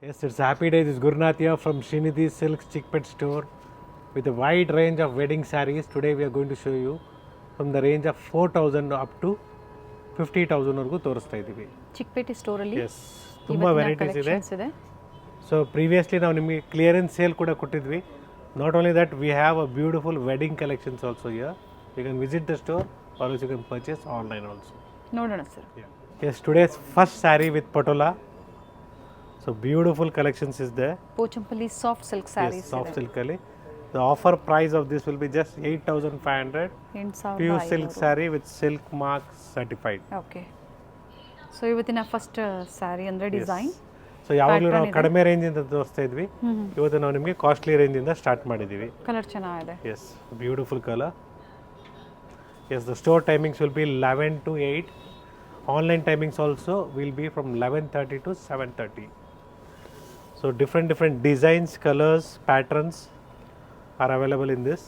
Yes, it's happy day. This is Gurnath here from Srinidhi Silks Chickpet store with a wide range of wedding sarees. Today we are going to show you from the range of 4,000 up to 50,000 ವರೆಗೂ ತೋರಿಸ್ತಾ ಇದ್ದೀವಿ. ಚಿಕ್ಪೇಟೆ ಸ್ಟೋರಲ್ಲಿ yes ತುಂಬ varieties ಇದೆ. So previously ನಾವು ನಿಮಗೆ clearance sale ಕೂಡ ಕೊಟ್ಟಿದ್ವಿ. Not only that we have a beautiful wedding collections also here. You can visit the store or you can purchase online also. ನೋಡೋಣ sir. Yes today's first sari with Patola. So beautiful collections is there. Pochampally soft silk sarees. Yes, soft silk ali. The offer price of this will be just 8,500. Pure silk saree with silk mark certified. Okay. So ಇವತ್ತಿನ first sari ಅಂದ್ರೆ design. So ಯಾವಾಗಲೂ ನಾವು ಕಡಿಮೆ range ಇಂದ ತೋರಿಸ್ತಾ ಇದ್ವಿ. ಇವತ್ತು ನಾವು ನಿಮಗೆ ಕಾಸ್ಟ್ಲಿ ರೇಂಜ್ ಇಂದ ಸ್ಟಾರ್ಟ್ ಮಾಡಿದ್ದೀವಿ. ಕಲರ್ ಚೆನ್ನಾಗಿದೆ. Yes beautiful colour. Yes the store timings will be 11 to 8. Online timings also will be from 11:30 to 7:30. So different designs, colors, patterns are available in this.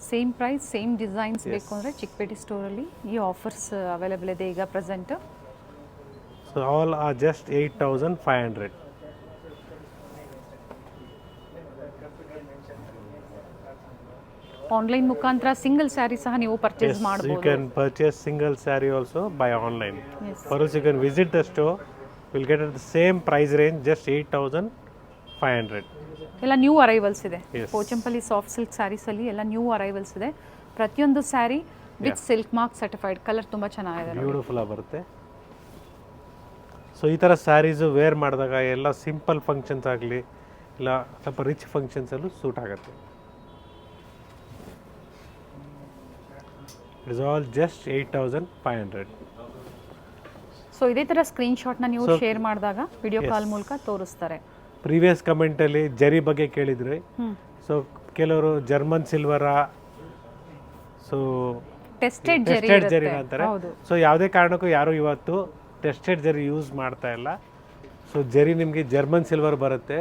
Same price same designs ಬೇಕು ಅಂದರೆ ಚಿಕ್ಕಪೇಟೆ ಸ್ಟೋರಲ್ಲಿ ಈ offers available ಇದೆ ಈಗ present. So all are just 8,500. Online ಮುಖಾಂತರ single sari ಸಹ ನೀವು purchase ಮಾಡಬಹುದು. You can purchase single saree also by online. Or else you can visit the store. We'll get at the same price range, just 8,500. ಎಲ್ಲ new arrivals ಇದೆ. Pochampally soft silk saris ಅಲ್ಲಿ ಎಲ್ಲ new arrivals ಇದೆ. ಪ್ರತಿಯೊಂದು sari with silk mark certified. Colour ತುಂಬಾ ಚೆನ್ನಾಗಿದೆ. Beautiful ಆಗಿ ಬರುತ್ತೆ. ಸೊ ಈ ಥರ ಸ್ಯಾರೀಸು ವೇರ್ ಮಾಡಿದಾಗ ಎಲ್ಲ ಸಿಂಪಲ್ ಫಂಕ್ಷನ್ಸ್ ಆಗಲಿ ಇಲ್ಲ ಸ್ವಲ್ಪ ರಿಚ್ ಫಂಕ್ಷನ್ಸ್ ಅಲ್ಲೂ ಸೂಟ್ ಆಗುತ್ತೆ. It is all just 8,500. So ಇದೇ ಥರ ಸ್ಕ್ರೀನ್ ಶಾಟ್ನ ನೀವು ಶೇರ್ ಮಾಡಿದಾಗ ವಿಡಿಯೋ ಕಾಲ್ ಮೂಲಕ ತೋರಿಸ್ತಾರೆ. ಪ್ರೀವಿಯಸ್ ಕಮೆಂಟಲ್ಲಿ ಜರಿ ಬಗ್ಗೆ ಕೇಳಿದ್ರಿ. ಸೊ ಕೆಲವರು ಜರ್ಮನ್ ಸಿಲ್ವರ, ಸೊ ಟೆಸ್ಟೆಡ್ ಜರಿ ಅಂತಾರೆ. ಸೊ ಯಾವುದೇ ಕಾರಣಕ್ಕೂ ಯಾರು ಇವತ್ತು ಟೆಸ್ಟೆಡ್ ಜರಿ ಯೂಸ್ ಮಾಡ್ತಾ ಇಲ್ಲ. ಸೊ ಜರಿ ನಿಮಗೆ ಜರ್ಮನ್ ಸಿಲ್ವರ್ ಬರುತ್ತೆ,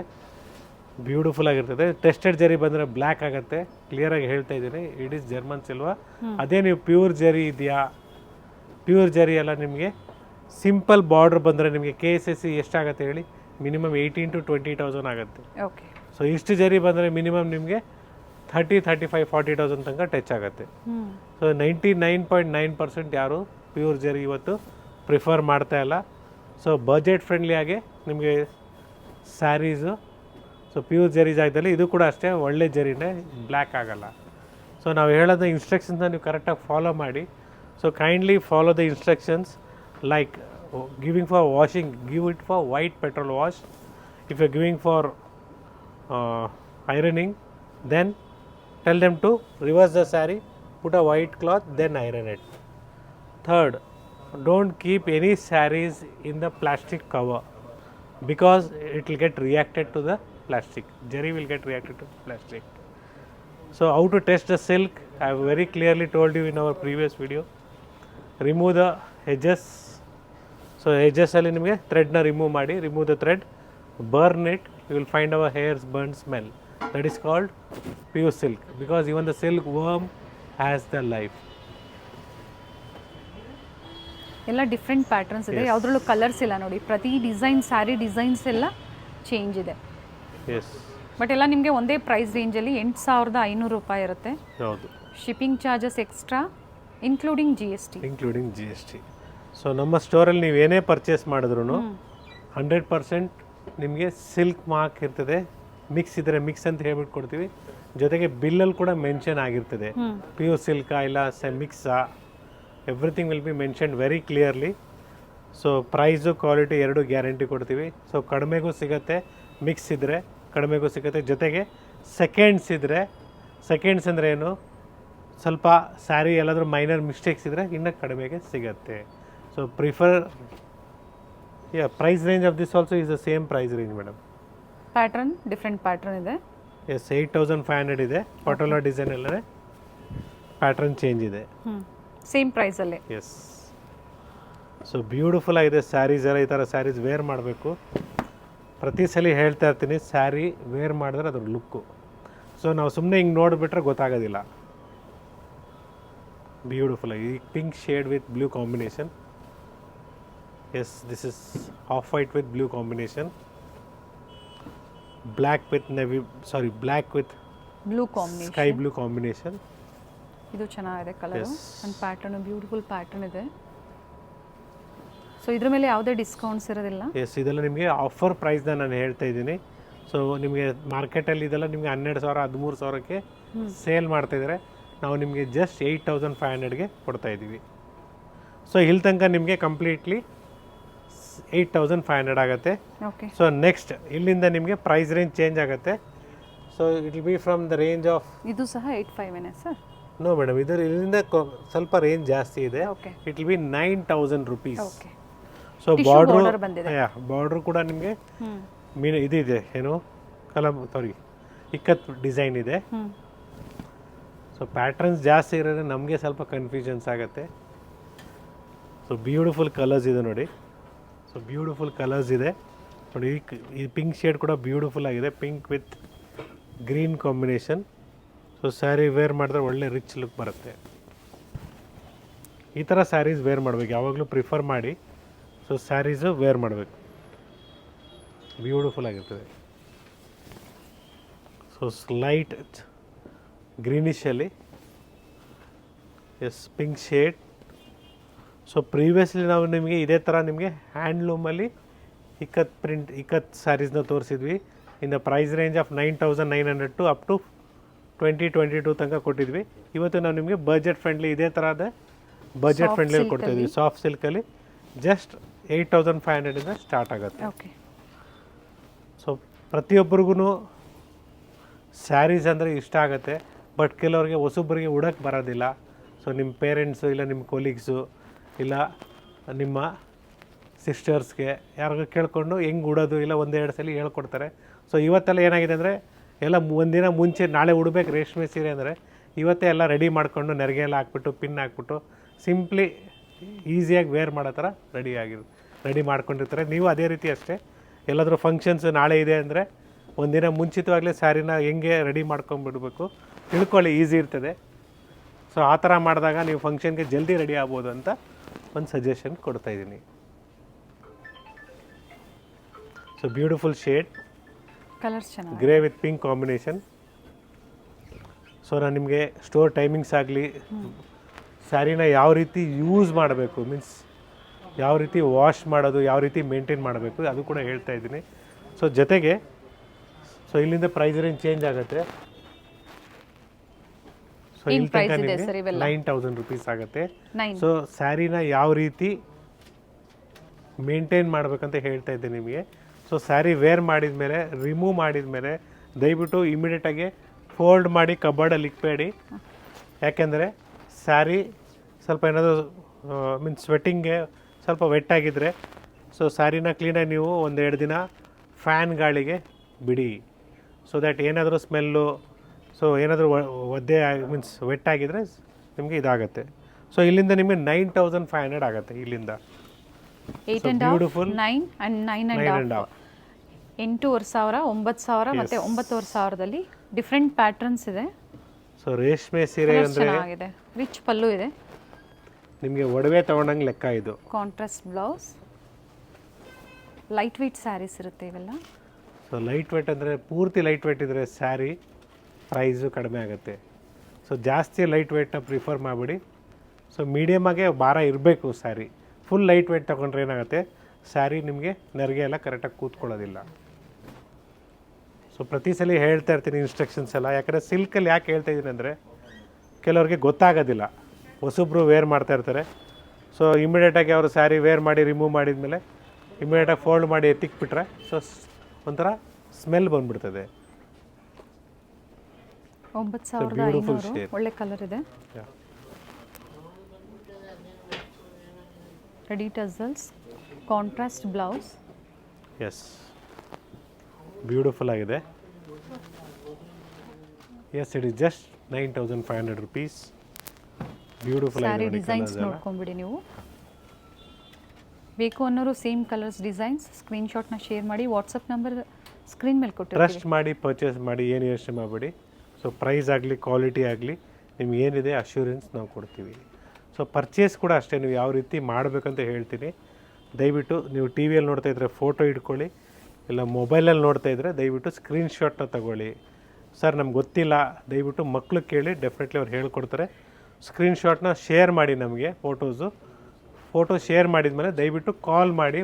ಬ್ಯೂಟಿಫುಲ್ ಆಗಿರ್ತದೆ. ಟೆಸ್ಟೆಡ್ ಜರಿ ಬಂದರೆ ಬ್ಲ್ಯಾಕ್ ಆಗುತ್ತೆ. ಕ್ಲಿಯರಾಗಿ ಹೇಳ್ತಾ ಇದ್ದೀನಿ, ಇಟ್ ಈಸ್ ಜರ್ಮನ್ ಸಿಲ್ವರ್. ಅದೇ ನೀವು ಪ್ಯೂರ್ ಜರಿ ಇದೆಯಾ, ಪ್ಯೂರ್ ಜರಿ ಎಲ್ಲ ನಿಮಗೆ ಸಿಂಪಲ್ ಬಾರ್ಡರ್ ಬಂದರೆ ನಿಮಗೆ KSSC ಎಷ್ಟಾಗುತ್ತೆ ಹೇಳಿ, ಮಿನಿಮಮ್ 18,000 to 20,000 ಆಗುತ್ತೆ. ಓಕೆ. ಸೊ ಇಷ್ಟು ಜರಿ ಬಂದರೆ ಮಿನಿಮಮ್ ನಿಮಗೆ 30, 35, 40,000 ತನಕ ಟಚ್ ಆಗುತ್ತೆ. ಸೊ 99.9% ಯಾರು ಪ್ಯೂರ್ ಜರಿ ಇವತ್ತು ಪ್ರಿಫರ್ ಮಾಡ್ತಾ ಇಲ್ಲ. ಸೊ ಬಜೆಟ್ ಫ್ರೆಂಡ್ಲಿ ಆಗಿ ನಿಮಗೆ ಸ್ಯಾರೀಸು, ಸೊ ಪ್ಯೂರ್ ಜರಿ ಜಾಗದಲ್ಲಿ ಇದು ಕೂಡ ಅಷ್ಟೇ ಒಳ್ಳೆ ಜರಿನೇ, ಬ್ಲ್ಯಾಕ್ ಆಗಲ್ಲ. ಸೊ ನಾವು ಹೇಳೋದು ಇನ್ಸ್ಟ್ರಕ್ಷನ್ಸ್ನ ನೀವು ಕರೆಕ್ಟಾಗಿ ಫಾಲೋ ಮಾಡಿ. So kindly follow the instructions like giving for washing, give it for white petrol wash. If you're giving for ironing, then tell them to reverse the saree, put a white cloth, then iron it. Third, don't keep any sarees in the plastic cover because it will get reacted to the plastic. Jari will get reacted to plastic. So how to test the silk, I have very clearly told you in our previous video. Remove the edges. So ಎಡ್ಜಸ್ಸಲ್ಲಿ ನಿಮಗೆ ಥ್ರೆಡ್ನ remove the thread, burn it, you will find our hairs burn smell. That is called pure silk because even the silk worm has the life. ಎಲ್ಲ different patterns ಇದೆ, ಯಾವುದ್ರಲ್ಲೂ colours ಇಲ್ಲ ನೋಡಿ. ಪ್ರತಿ design sari designs ಎಲ್ಲ change ಇದೆ. Yes, but ಎಲ್ಲ ನಿಮಗೆ ಒಂದೇ ಪ್ರೈಸ್ ರೇಂಜಲ್ಲಿ 8,500 ರೂಪಾಯಿ ಇರುತ್ತೆ. ಹೌದು. Shipping charges extra including GST. So ನಮ್ಮ ಸ್ಟೋರಲ್ಲಿ ನೀವು ಏನೇ ಪರ್ಚೇಸ್ ಮಾಡಿದ್ರು 100% ನಿಮಗೆ ಸಿಲ್ಕ್ ಮಾರ್ಕ್ ಇರ್ತದೆ. ಮಿಕ್ಸ್ ಇದ್ದರೆ ಮಿಕ್ಸ್ ಅಂತ ಹೇಳ್ಬಿಟ್ಟು ಕೊಡ್ತೀವಿ. ಜೊತೆಗೆ ಬಿಲ್ಲಲ್ಲಿ ಕೂಡ ಮೆನ್ಷನ್ ಆಗಿರ್ತದೆ ಪ್ಯೂರ್ ಸಿಲ್ಕಾ ಇಲ್ಲ ಮಿಕ್ಸಾ, everything will be mention very clearly. So price quality ಎರಡು ಗ್ಯಾರಂಟಿ ಕೊಡ್ತೀವಿ. ಸೊ ಕಡಿಮೆಗೂ ಸಿಗುತ್ತೆ, ಮಿಕ್ಸ್ ಇದ್ದರೆ ಕಡಿಮೆಗೂ ಸಿಗುತ್ತೆ. ಜೊತೆಗೆ ಸೆಕೆಂಡ್ಸ್ ಇದ್ದರೆ, ಸೆಕೆಂಡ್ಸ್ ಅಂದರೆ ಏನು, ಸ್ವಲ್ಪ ಸ್ಯಾರಿ ಎಲ್ಲಾದರೂ ಮೈನರ್ ಮಿಸ್ಟೇಕ್ಸ್ ಇದ್ದರೆ ಇನ್ನೂ ಕಡಿಮೆಗೆ ಸಿಗುತ್ತೆ. So prefer, price range of this also is the same price range madam. Pattern different pattern ಇದೆ. Yes, 8,500 ಇದೆ. ಪಟೋಲಾ ಡಿಸೈನ್ ಅಲ್ಲೇ ಪ್ಯಾಟರ್ನ್ ಚೇಂಜ್ ಇದೆ. ಸೇಮ್ ಪ್ರೈಸ್ ಅಲ್ಲಿ. ಎಸ್. ಸೊ ಬ್ಯೂಟಿಫುಲ್ ಆಗಿದೆ ಸ್ಯಾರೀಸ್ ಎಲ್ಲ. ಈ ಥರ ಸ್ಯಾರೀಸ್ ವೇರ್ ಮಾಡಬೇಕು. ಪ್ರತಿ ಸಲ ಹೇಳ್ತಾ ಇರ್ತೀನಿ, ಸ್ಯಾರಿ ವೇರ್ ಮಾಡಿದ್ರೆ ಅದ್ರ ಲುಕ್ಕು. ಸೊ ನಾವು ಸುಮ್ಮನೆ ಹಿಂಗೆ ನೋಡಿಬಿಟ್ರೆ ಗೊತ್ತಾಗೋದಿಲ್ಲ. ಬ್ಯೂಟಿಫುಲ್ ಆಗಿ pink shade with blue combination. Yes, this is off-white with blue combination. Black with black with blue sky combination. Blue combination. ಇದು ಚೆನ್ನಾಗಿದೆ colour Yes. And pattern beautiful pattern ಇದೆ. ಸೊ ಇದ್ರ ಮೇಲೆ ಯಾವುದೇ ಡಿಸ್ಕೌಂಟ್ಸ್ ಇರೋದಿಲ್ಲ. ಎಸ್, ಇದೆಲ್ಲ ನಿಮಗೆ ಆಫರ್ ಪ್ರೈಸ್ನ ನಾನು ಹೇಳ್ತಾ ಇದ್ದೀನಿ. ಸೊ ನಿಮಗೆ ಮಾರ್ಕೆಟಲ್ಲಿ ಇದೆಲ್ಲ ನಿಮಗೆ 12,000 13,000ಕ್ಕೆ ಸೇಲ್ ಮಾಡ್ತಾಯಿದ್ದಾರೆ. ನಾವು ನಿಮಗೆ ಜಸ್ಟ್ 8,500ಗೆ ಕೊಡ್ತಾ ಇದ್ದೀವಿ. ಸೊ ಇಲ್ಲಿ ತನಕ ನಿಮಗೆ ಕಂಪ್ಲೀಟ್ಲಿ 8,500 ಆಗುತ್ತೆ. ಓಕೆ. ಸೊ ನೆಕ್ಸ್ಟ್ ಇಲ್ಲಿಂದ ನಿಮಗೆ ಪ್ರೈಸ್ ರೇಂಜ್ ಚೇಂಜ್ ಆಗುತ್ತೆ. So it will be from the range of ಇದು ಸಹ 85 ಸರ್. ನೋ ಮೇಡಮ್, ಇಲ್ಲಿಂದ ಸ್ವಲ್ಪ ರೇಂಜ್ ಜಾಸ್ತಿ ಇದೆ. Okay. It will be 9,000 rupees. Okay. So border ಬಂದಿದೆ. ಬಾರ್ಡ್ರು ಕೂಡ ನಿಮಗೆ ಇದಿದೆ, ಏನು ಇಕ್ಕತ್ ಡಿಸೈನ್ ಇದೆ. ಸೊ ಪ್ಯಾಟ್ರನ್ಸ್ ಜಾಸ್ತಿ ಇರೋದ್ರೆ ನಮಗೆ ಸ್ವಲ್ಪ ಕನ್ಫ್ಯೂಷನ್ಸ್ ಆಗುತ್ತೆ. ಸೊ ಬ್ಯೂಟಿಫುಲ್ ಕಲರ್ಸ್ ಇದೆ ನೋಡಿ. ಸೊ ಬ್ಯೂಟಿಫುಲ್ ಕಲರ್ಸ್ ಇದೆ ನೋಡಿ. ಈ ಪಿಂಕ್ ಶೇಡ್ ಕೂಡ ಬ್ಯೂಟಿಫುಲ್ ಆಗಿದೆ, pink with green combination. So sari wear ಮಾಡಿದ್ರೆ ಒಳ್ಳೆ ರಿಚ್ ಲುಕ್ ಬರುತ್ತೆ. ಈ ಥರ ಸ್ಯಾರೀಸ್ ವೇರ್ ಮಾಡಬೇಕು, ಯಾವಾಗಲೂ ಪ್ರಿಫರ್ ಮಾಡಿ. ಸೊ ಸ್ಯಾರೀಸು ವೇರ್ ಮಾಡಬೇಕು, ಬ್ಯೂಟಿಫುಲ್ ಆಗಿರ್ತದೆ. ಸೊ ಸ್ಲೈಟ್ ಗ್ರೀನಿಶಲ್ಲಿ, yes pink shade. So previously ನಾವು ನಿಮಗೆ ಇದೇ ಥರ ನಿಮಗೆ ಹ್ಯಾಂಡ್ಲೂಮಲ್ಲಿ ಇಕ್ಕತ್ ಸ್ಯಾರೀಸ್ನ ತೋರಿಸಿದ್ವಿ. In the price range of 9,900 to up to 2022 ತನಕ ಕೊಟ್ಟಿದ್ವಿ. ಇವತ್ತು ನಾವು ನಿಮಗೆ ಬಜೆಟ್ ಫ್ರೆಂಡ್ಲಿ ಇದೇ ಥರದ ಬಜೆಟ್ ಫ್ರೆಂಡ್ಲಿ ಕೊಡ್ತಾ ಇದ್ವಿ. ಸಾಫ್ಟ್ ಸಿಲ್ಕಲ್ಲಿ ಜಸ್ಟ್ 8,500ಇಂದ ಸ್ಟಾರ್ಟ್ ಆಗುತ್ತೆ. ಓಕೆ. ಸೊ ಪ್ರತಿಯೊಬ್ಬರಿಗೂ ಸ್ಯಾರೀಸ್ ಅಂದರೆ ಇಷ್ಟ ಆಗುತ್ತೆ, ಬಟ್ ಕೆಲವ್ರಿಗೆ ಹೊಸೊಬ್ಬರಿಗೆ ಉಡೋಕ್ಕೆ ಬರೋದಿಲ್ಲ. ಸೊ ನಿಮ್ಮ ಪೇರೆಂಟ್ಸು ಇಲ್ಲ ನಿಮ್ಮ ಕೊಲೀಗ್ಸು ಇಲ್ಲ ನಿಮ್ಮ ಸಿಸ್ಟರ್ಸ್ಗೆ ಯಾರಿಗೂ ಕೇಳಿಕೊಂಡು ಹೆಂಗೆ ಉಡೋದು ಇಲ್ಲ ಒಂದೆರಡು ಸಲ ಹೇಳ್ಕೊಡ್ತಾರೆ. ಸೊ ಇವತ್ತೆಲ್ಲ ಏನಾಗಿದೆ ಅಂದರೆ ಎಲ್ಲ ಒಂದಿನ ಮುಂಚೆ ನಾಳೆ ಉಡಬೇಕು ರೇಷ್ಮೆ ಸೀರೆ ಅಂದರೆ ಇವತ್ತೇ ಎಲ್ಲ ರೆಡಿ ಮಾಡಿಕೊಂಡು ನೆರಿಗೆ ಎಲ್ಲ ಹಾಕ್ಬಿಟ್ಟು ಪಿನ್ ಹಾಕ್ಬಿಟ್ಟು ಸಿಂಪ್ಲಿ ಈಸಿಯಾಗಿ ವೇರ್ ಮಾಡೋ ಥರ ರೆಡಿ ಮಾಡ್ಕೊಂಡಿರ್ತಾರೆ. ನೀವು ಅದೇ ರೀತಿ ಅಷ್ಟೇ, ಎಲ್ಲಾದರೂ ಫಂಕ್ಷನ್ಸ್ ನಾಳೆ ಇದೆ ಅಂದರೆ ಒಂದಿನ ಮುಂಚಿತವಾಗಲೇ ಸ್ಯಾರಿನ ಹೆಂಗೆ ರೆಡಿ ಮಾಡ್ಕೊಂಡ್ಬಿಡ್ಬೇಕು ತಿಳ್ಕೊಳ್ಳಿ, ಈಸಿ ಇರ್ತದೆ. ಸೊ ಆ ಥರ ಮಾಡಿದಾಗ ನೀವು ಫಂಕ್ಷನ್ಗೆ ಜಲ್ದಿ ರೆಡಿ ಆಗ್ಬೋದು ಅಂತ ಒಂದು ಸಜೆಷನ್ ಕೊಡ್ತಾ ಇದ್ದೀನಿ. ಸೊ ಬ್ಯೂಟಿಫುಲ್ ಶೇಡ್, ಕಲರ್ಸ್ ಚೆನ್ನಾಗಿ grey with pink combination. So ನಾನು ನಿಮಗೆ ಸ್ಟೋರ್ ಟೈಮಿಂಗ್ಸ್ ಆಗಲಿ, ಸ್ಯಾರಿನ ಯಾವ ರೀತಿ ಯೂಸ್ ಮಾಡಬೇಕು, ಮೀನ್ಸ್ ಯಾವ ರೀತಿ ವಾಶ್ ಮಾಡೋದು, ಯಾವ ರೀತಿ ಮೇಂಟೈನ್ ಮಾಡಬೇಕು ಅದು ಕೂಡ ಹೇಳ್ತಾ ಇದ್ದೀನಿ. ಸೊ ಜೊತೆಗೆ ಸೊ ಇಲ್ಲಿಂದ ಪ್ರೈಸ್ ರೇಂಜ್ ಚೇಂಜ್ ಆಗುತ್ತೆ. ಸೊ ಇಲ್ಲಿ ತನಕ ನಿಮಗೆ 9,000 rupees ಆಗುತ್ತೆ. ಸೊ ಸ್ಯಾರಿನ ಯಾವ ರೀತಿ ಮೇಂಟೈನ್ ಮಾಡಬೇಕಂತ ಹೇಳ್ತಾ ಇದ್ದೆ ನಿಮಗೆ. ಸೊ ಸ್ಯಾರಿ ವೇರ್ ಮಾಡಿದ ಮೇಲೆ, ರಿಮೂವ್ ಮಾಡಿದ ಮೇಲೆ ದಯವಿಟ್ಟು ಇಮಿಡಿಯೇಟಾಗಿ ಫೋಲ್ಡ್ ಮಾಡಿ ಕಬೋರ್ಡಲ್ಲಿ ಇಕ್ಬೇಡಿ. ಯಾಕೆಂದರೆ ಸ್ಯಾರಿ ಸ್ವಲ್ಪ ಏನಾದರೂ ಮೀನ್ಸ್ ಸ್ವೆಟ್ಟಿಂಗ್ಗೆ ಸ್ವಲ್ಪ ವೆಟ್ಟಾಗಿದ್ದರೆ ಸೊ ಸ್ಯಾರಿನ ಕ್ಲೀನಾಗಿ ನೀವು 1-2 ದಿನ ಫ್ಯಾನ್ ಗಾಳಿಗೆ ಬಿಡಿ. ಸೊ ದ್ಯಾಟ್ ಏನಾದರೂ ಸ್ಮೆಲ್ಲು, ಸೊ ಏನಾದರೂ ಒದ್ದೆ ಮೀನ್ಸ್ ವೆಟ್ಟಾಗಿದ್ದರೆ ನಿಮಗೆ ಇದಾಗುತ್ತೆ. ಸೊ ಇಲ್ಲಿಂದ ನಿಮಗೆ 9,500 ಆಗುತ್ತೆ. ಇಲ್ಲಿಂದ 8,500 9 and 9,500 8,500 9,000 ಮತ್ತು 9,500ದಲ್ಲಿ ಡಿಫ್ರೆಂಟ್ ಪ್ಯಾಟರ್ನ್ಸ್ ಇದೆ. ಸೊ ರೇಷ್ಮೆ ಸೀರೆ ಅಂದರೆ ಚೆನ್ನಾಗಿದೆ, ರಿಚ್ ಪಲ್ಲು ಇದೆ, ನಿಮಗೆ ಒಡವೆ ತೊಗೊಂಡಂಗೆ ಲೆಕ್ಕ. ಇದು contrast blouse, light weight saris ಇರುತ್ತೆ ಇವೆಲ್ಲ. ಸೊ ಲೈಟ್ ವೆಯ್ಟ್ ಅಂದರೆ ಪೂರ್ತಿ ಲೈಟ್ ವೆಯ್ಟ್ ಇದ್ದರೆ ಸ್ಯಾರಿ ಪ್ರೈಸು ಕಡಿಮೆ ಆಗುತ್ತೆ. ಸೊ ಜಾಸ್ತಿ ಲೈಟ್ ವೆಯ್ಟ್ನ ಪ್ರಿಫರ್ ಮಾಡಿಬಿಡಿ. ಸೊ ಮೀಡಿಯಮಾಗೆ ಭಾರ ಇರಬೇಕು ಸ್ಯಾರಿ. ಫುಲ್ ಲೈಟ್ ವೆಯ್ಟ್ ತೊಗೊಂಡ್ರೆ ಏನಾಗುತ್ತೆ, ಸ್ಯಾರಿ ನಿಮಗೆ ನೆರಿಗೆ ಎಲ್ಲ ಕರೆಕ್ಟಾಗಿ ಕೂತ್ಕೊಳ್ಳೋದಿಲ್ಲ. ಸೊ ಪ್ರತಿ ಸಲ ಹೇಳ್ತಾ ಇರ್ತೀನಿ ಇನ್ಸ್ಟ್ರಕ್ಷನ್ಸ್ ಎಲ್ಲ. ಯಾಕಂದರೆ ಸಿಲ್ಕಲ್ಲಿ ಯಾಕೆ ಹೇಳ್ತಾ ಇದ್ದೀನಿ ಅಂದರೆ ಕೆಲವ್ರಿಗೆ ಗೊತ್ತಾಗೋದಿಲ್ಲ, ಹೊಸೊಬ್ಬರು ವೇರ್ ಮಾಡ್ತಾ ಇರ್ತಾರೆ. ಸೊ ಇಮಿಡಿಯೇಟಾಗಿ ಅವರು ಸ್ಯಾರಿ ವೇರ್ ಮಾಡಿ ರಿಮೂವ್ ಮಾಡಿದ್ಮೇಲೆ ಇಮಿಡಿಯೇಟಾಗಿ ಫೋಲ್ಡ್ ಮಾಡಿ ಎತ್ತಿಕ್ಬಿಟ್ರೆ ಸೊ ಒಂಥರ ಸ್ಮೆಲ್ ಬಂದ್ಬಿಡ್ತದೆ. 9,500 ಒಳ್ಳೆ ಕಲರ್ ಇದೆ. Ready tassels, contrast blouse. Yes, beautiful ಆಗಿದೆ. Yes, it is just 9,500 rupees. Beautiful sari ಆಗಿದೆ. ಡಿಸೈನ್ಸ್ ನೋಡ್ಕೊಂಬಿಡಿ ನೀವು. ಬೇಕು ಅನ್ನೋರು ಸೇಮ್ ಕಲರ್ಸ್ ಡಿಸೈನ್ಸ್ ಸ್ಕ್ರೀನ್ಶಾಟ್ನ ಶೇರ್ ಮಾಡಿ. ವಾಟ್ಸಪ್ ನಂಬರ್ ಸ್ಕ್ರೀನ್ ಮೇಲೆ ಕೊಟ್ಟಿರ್ತೀವಿ. ಟ್ರಸ್ಟ್ ಮಾಡಿ ಪರ್ಚೇಸ್ ಮಾಡಿ, ಏನು ಯೋಚನೆ ಮಾಡಬೇಡಿ. ಸೊ ಪ್ರೈಸ್ ಆಗಲಿ ಕ್ವಾಲಿಟಿ ಆಗಲಿ ನಿಮ್ಗೆ ಏನಿದೆ ಅಶ್ಯೂರೆನ್ಸ್ ನಾವು ಕೊಡ್ತೀವಿ. ಸೊ ಪರ್ಚೇಸ್ ಕೂಡ ಅಷ್ಟೇ, ನೀವು ಯಾವ ರೀತಿ ಮಾಡಬೇಕಂತ ಹೇಳ್ತೀನಿ. ದಯವಿಟ್ಟು ನೀವು ಟಿ ವಿಯಲ್ಲಿ ನೋಡ್ತಾ ಇದ್ದರೆ ಫೋಟೋ ಇಟ್ಕೊಳ್ಳಿ. ಇಲ್ಲ ಮೊಬೈಲಲ್ಲಿ ನೋಡ್ತಾ ಇದ್ದರೆ ದಯವಿಟ್ಟು ಸ್ಕ್ರೀನ್ಶಾಟ್ನ ತಗೊಳ್ಳಿ. ಸರ್ ನಮ್ಗೆ ಗೊತ್ತಿಲ್ಲ, ದಯವಿಟ್ಟು ಮಕ್ಕಳು ಕೇಳಿ, ಡೆಫಿನೆಟ್ಲಿ ಅವ್ರು ಹೇಳ್ಕೊಡ್ತಾರೆ. ಸ್ಕ್ರೀನ್ಶಾಟ್ನ ಶೇರ್ ಮಾಡಿ ನಮಗೆ ಫೋಟೋ ಶೇರ್ ಮಾಡಿದ್ಮೇಲೆ ದಯವಿಟ್ಟು ಕಾಲ್ ಮಾಡಿ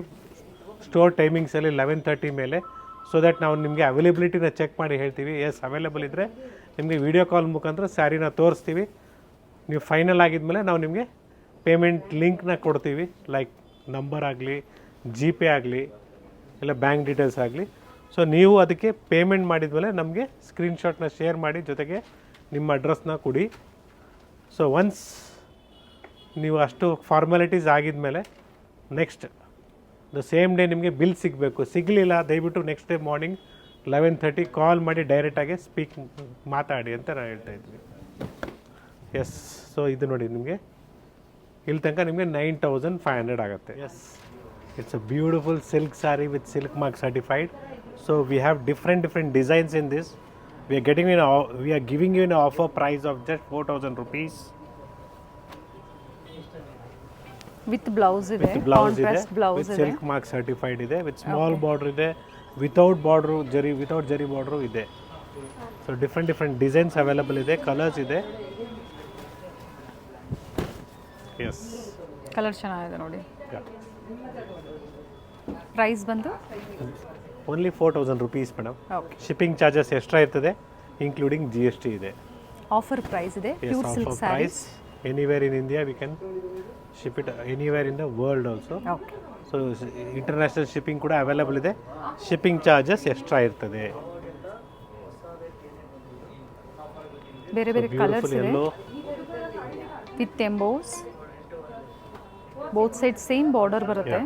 ಸ್ಟೋರ್ ಟೈಮಿಂಗ್ಸಲ್ಲಿ 11:30 ಮೇಲೆ, ಸೊ ದ್ಯಾಟ್ ನಾವು ನಿಮಗೆ ಅವೈಲೇಬಿಲಿಟಿನ ಚೆಕ್ ಮಾಡಿ ಹೇಳ್ತೀವಿ. ಎಸ್ ಅವೈಲೇಬಲ್ ಇದ್ದರೆ ನಿಮಗೆ ವೀಡಿಯೋ ಕಾಲ್ ಮುಖಾಂತರ ಸ್ಯಾರಿನ ತೋರಿಸ್ತೀವಿ. ನೀವು ಫೈನಲ್ ಆಗಿದ್ಮೇಲೆ ನಾವು ನಿಮಗೆ ಪೇಮೆಂಟ್ ಲಿಂಕ್ನ ಕೊಡ್ತೀವಿ, ಲೈಕ್ ನಂಬರ್ ಆಗಲಿ, ಜಿ ಪೇ ಆಗಲಿ, ಇಲ್ಲ ಬ್ಯಾಂಕ್ ಡೀಟೇಲ್ಸ್ ಆಗಲಿ. ಸೊ ನೀವು ಅದಕ್ಕೆ ಪೇಮೆಂಟ್ ಮಾಡಿದ್ಮೇಲೆ ನಮಗೆ ಸ್ಕ್ರೀನ್ಶಾಟ್ನ ಶೇರ್ ಮಾಡಿ, ಜೊತೆಗೆ ನಿಮ್ಮ ಅಡ್ರೆಸ್ನ ಕೊಡಿ. ಸೊ ಒನ್ಸ್ ನೀವು ಅಷ್ಟು ಫಾರ್ಮಾಲಿಟೀಸ್ ಆಗಿದ್ಮೇಲೆ ನೆಕ್ಸ್ಟ್ ದ ಸೇಮ್ ಡೇ ನಿಮಗೆ ಬಿಲ್ ಸಿಗಬೇಕು. ಸಿಗಲಿಲ್ಲ ದಯವಿಟ್ಟು ನೆಕ್ಸ್ಟ್ ಡೇ ಮಾರ್ನಿಂಗ್ 11:30 ಕಾಲ್ ಮಾಡಿ ಡೈರೆಕ್ಟಾಗಿ ಮಾತಾಡಿ ಅಂತ ನಾನು ಹೇಳ್ತಾ ಇದ್ವಿ. ಎಸ್, ಸೊ ಇದು ನೋಡಿ ನಿಮಗೆ ಇಲ್ಲಿ ತನಕ ನಿಮಗೆ 9,500 ಆಗುತ್ತೆ. Yes, it's a beautiful silk sari with silk mark certified. So we have different designs in this. We are giving you in offer price of just 4,000 rupees. With blouse ಇದೆ, ಬ್ಲೌಸ್ ಇದೆ, contrast blouse with ಇದೆ, silk mark certified ಇದೆ, with small border ಇದೆ, without zari border ಇದೆ. So different designs available ಇದೆ, colours ಇದೆ. Yes, colour ಚೆನ್ನಾಗಿದೆ ನೋಡಿ. ಪ್ರೈಸ್ ಬಂದು only 4,000 rupees madam. Okay, shipping charges extra ಇರ್ತದೆ, ಇನ್ಕ್ಲೂಡಿಂಗ್ GST ಇದೆ. ಆಫರ್ ಪ್ರೈಸ್ ಇದೆ. Pure silk saris anywhere in India we can ship it, anywhere in the world also. Okay, so international shipping ಕೂಡ available ಇದೆ, shipping charges extra ಇರ್ತದೆ. ಬೇರೆ ಬೇರೆ colours ಇದೆ yellow with emboss, both side same border ಬರುತ್ತೆ.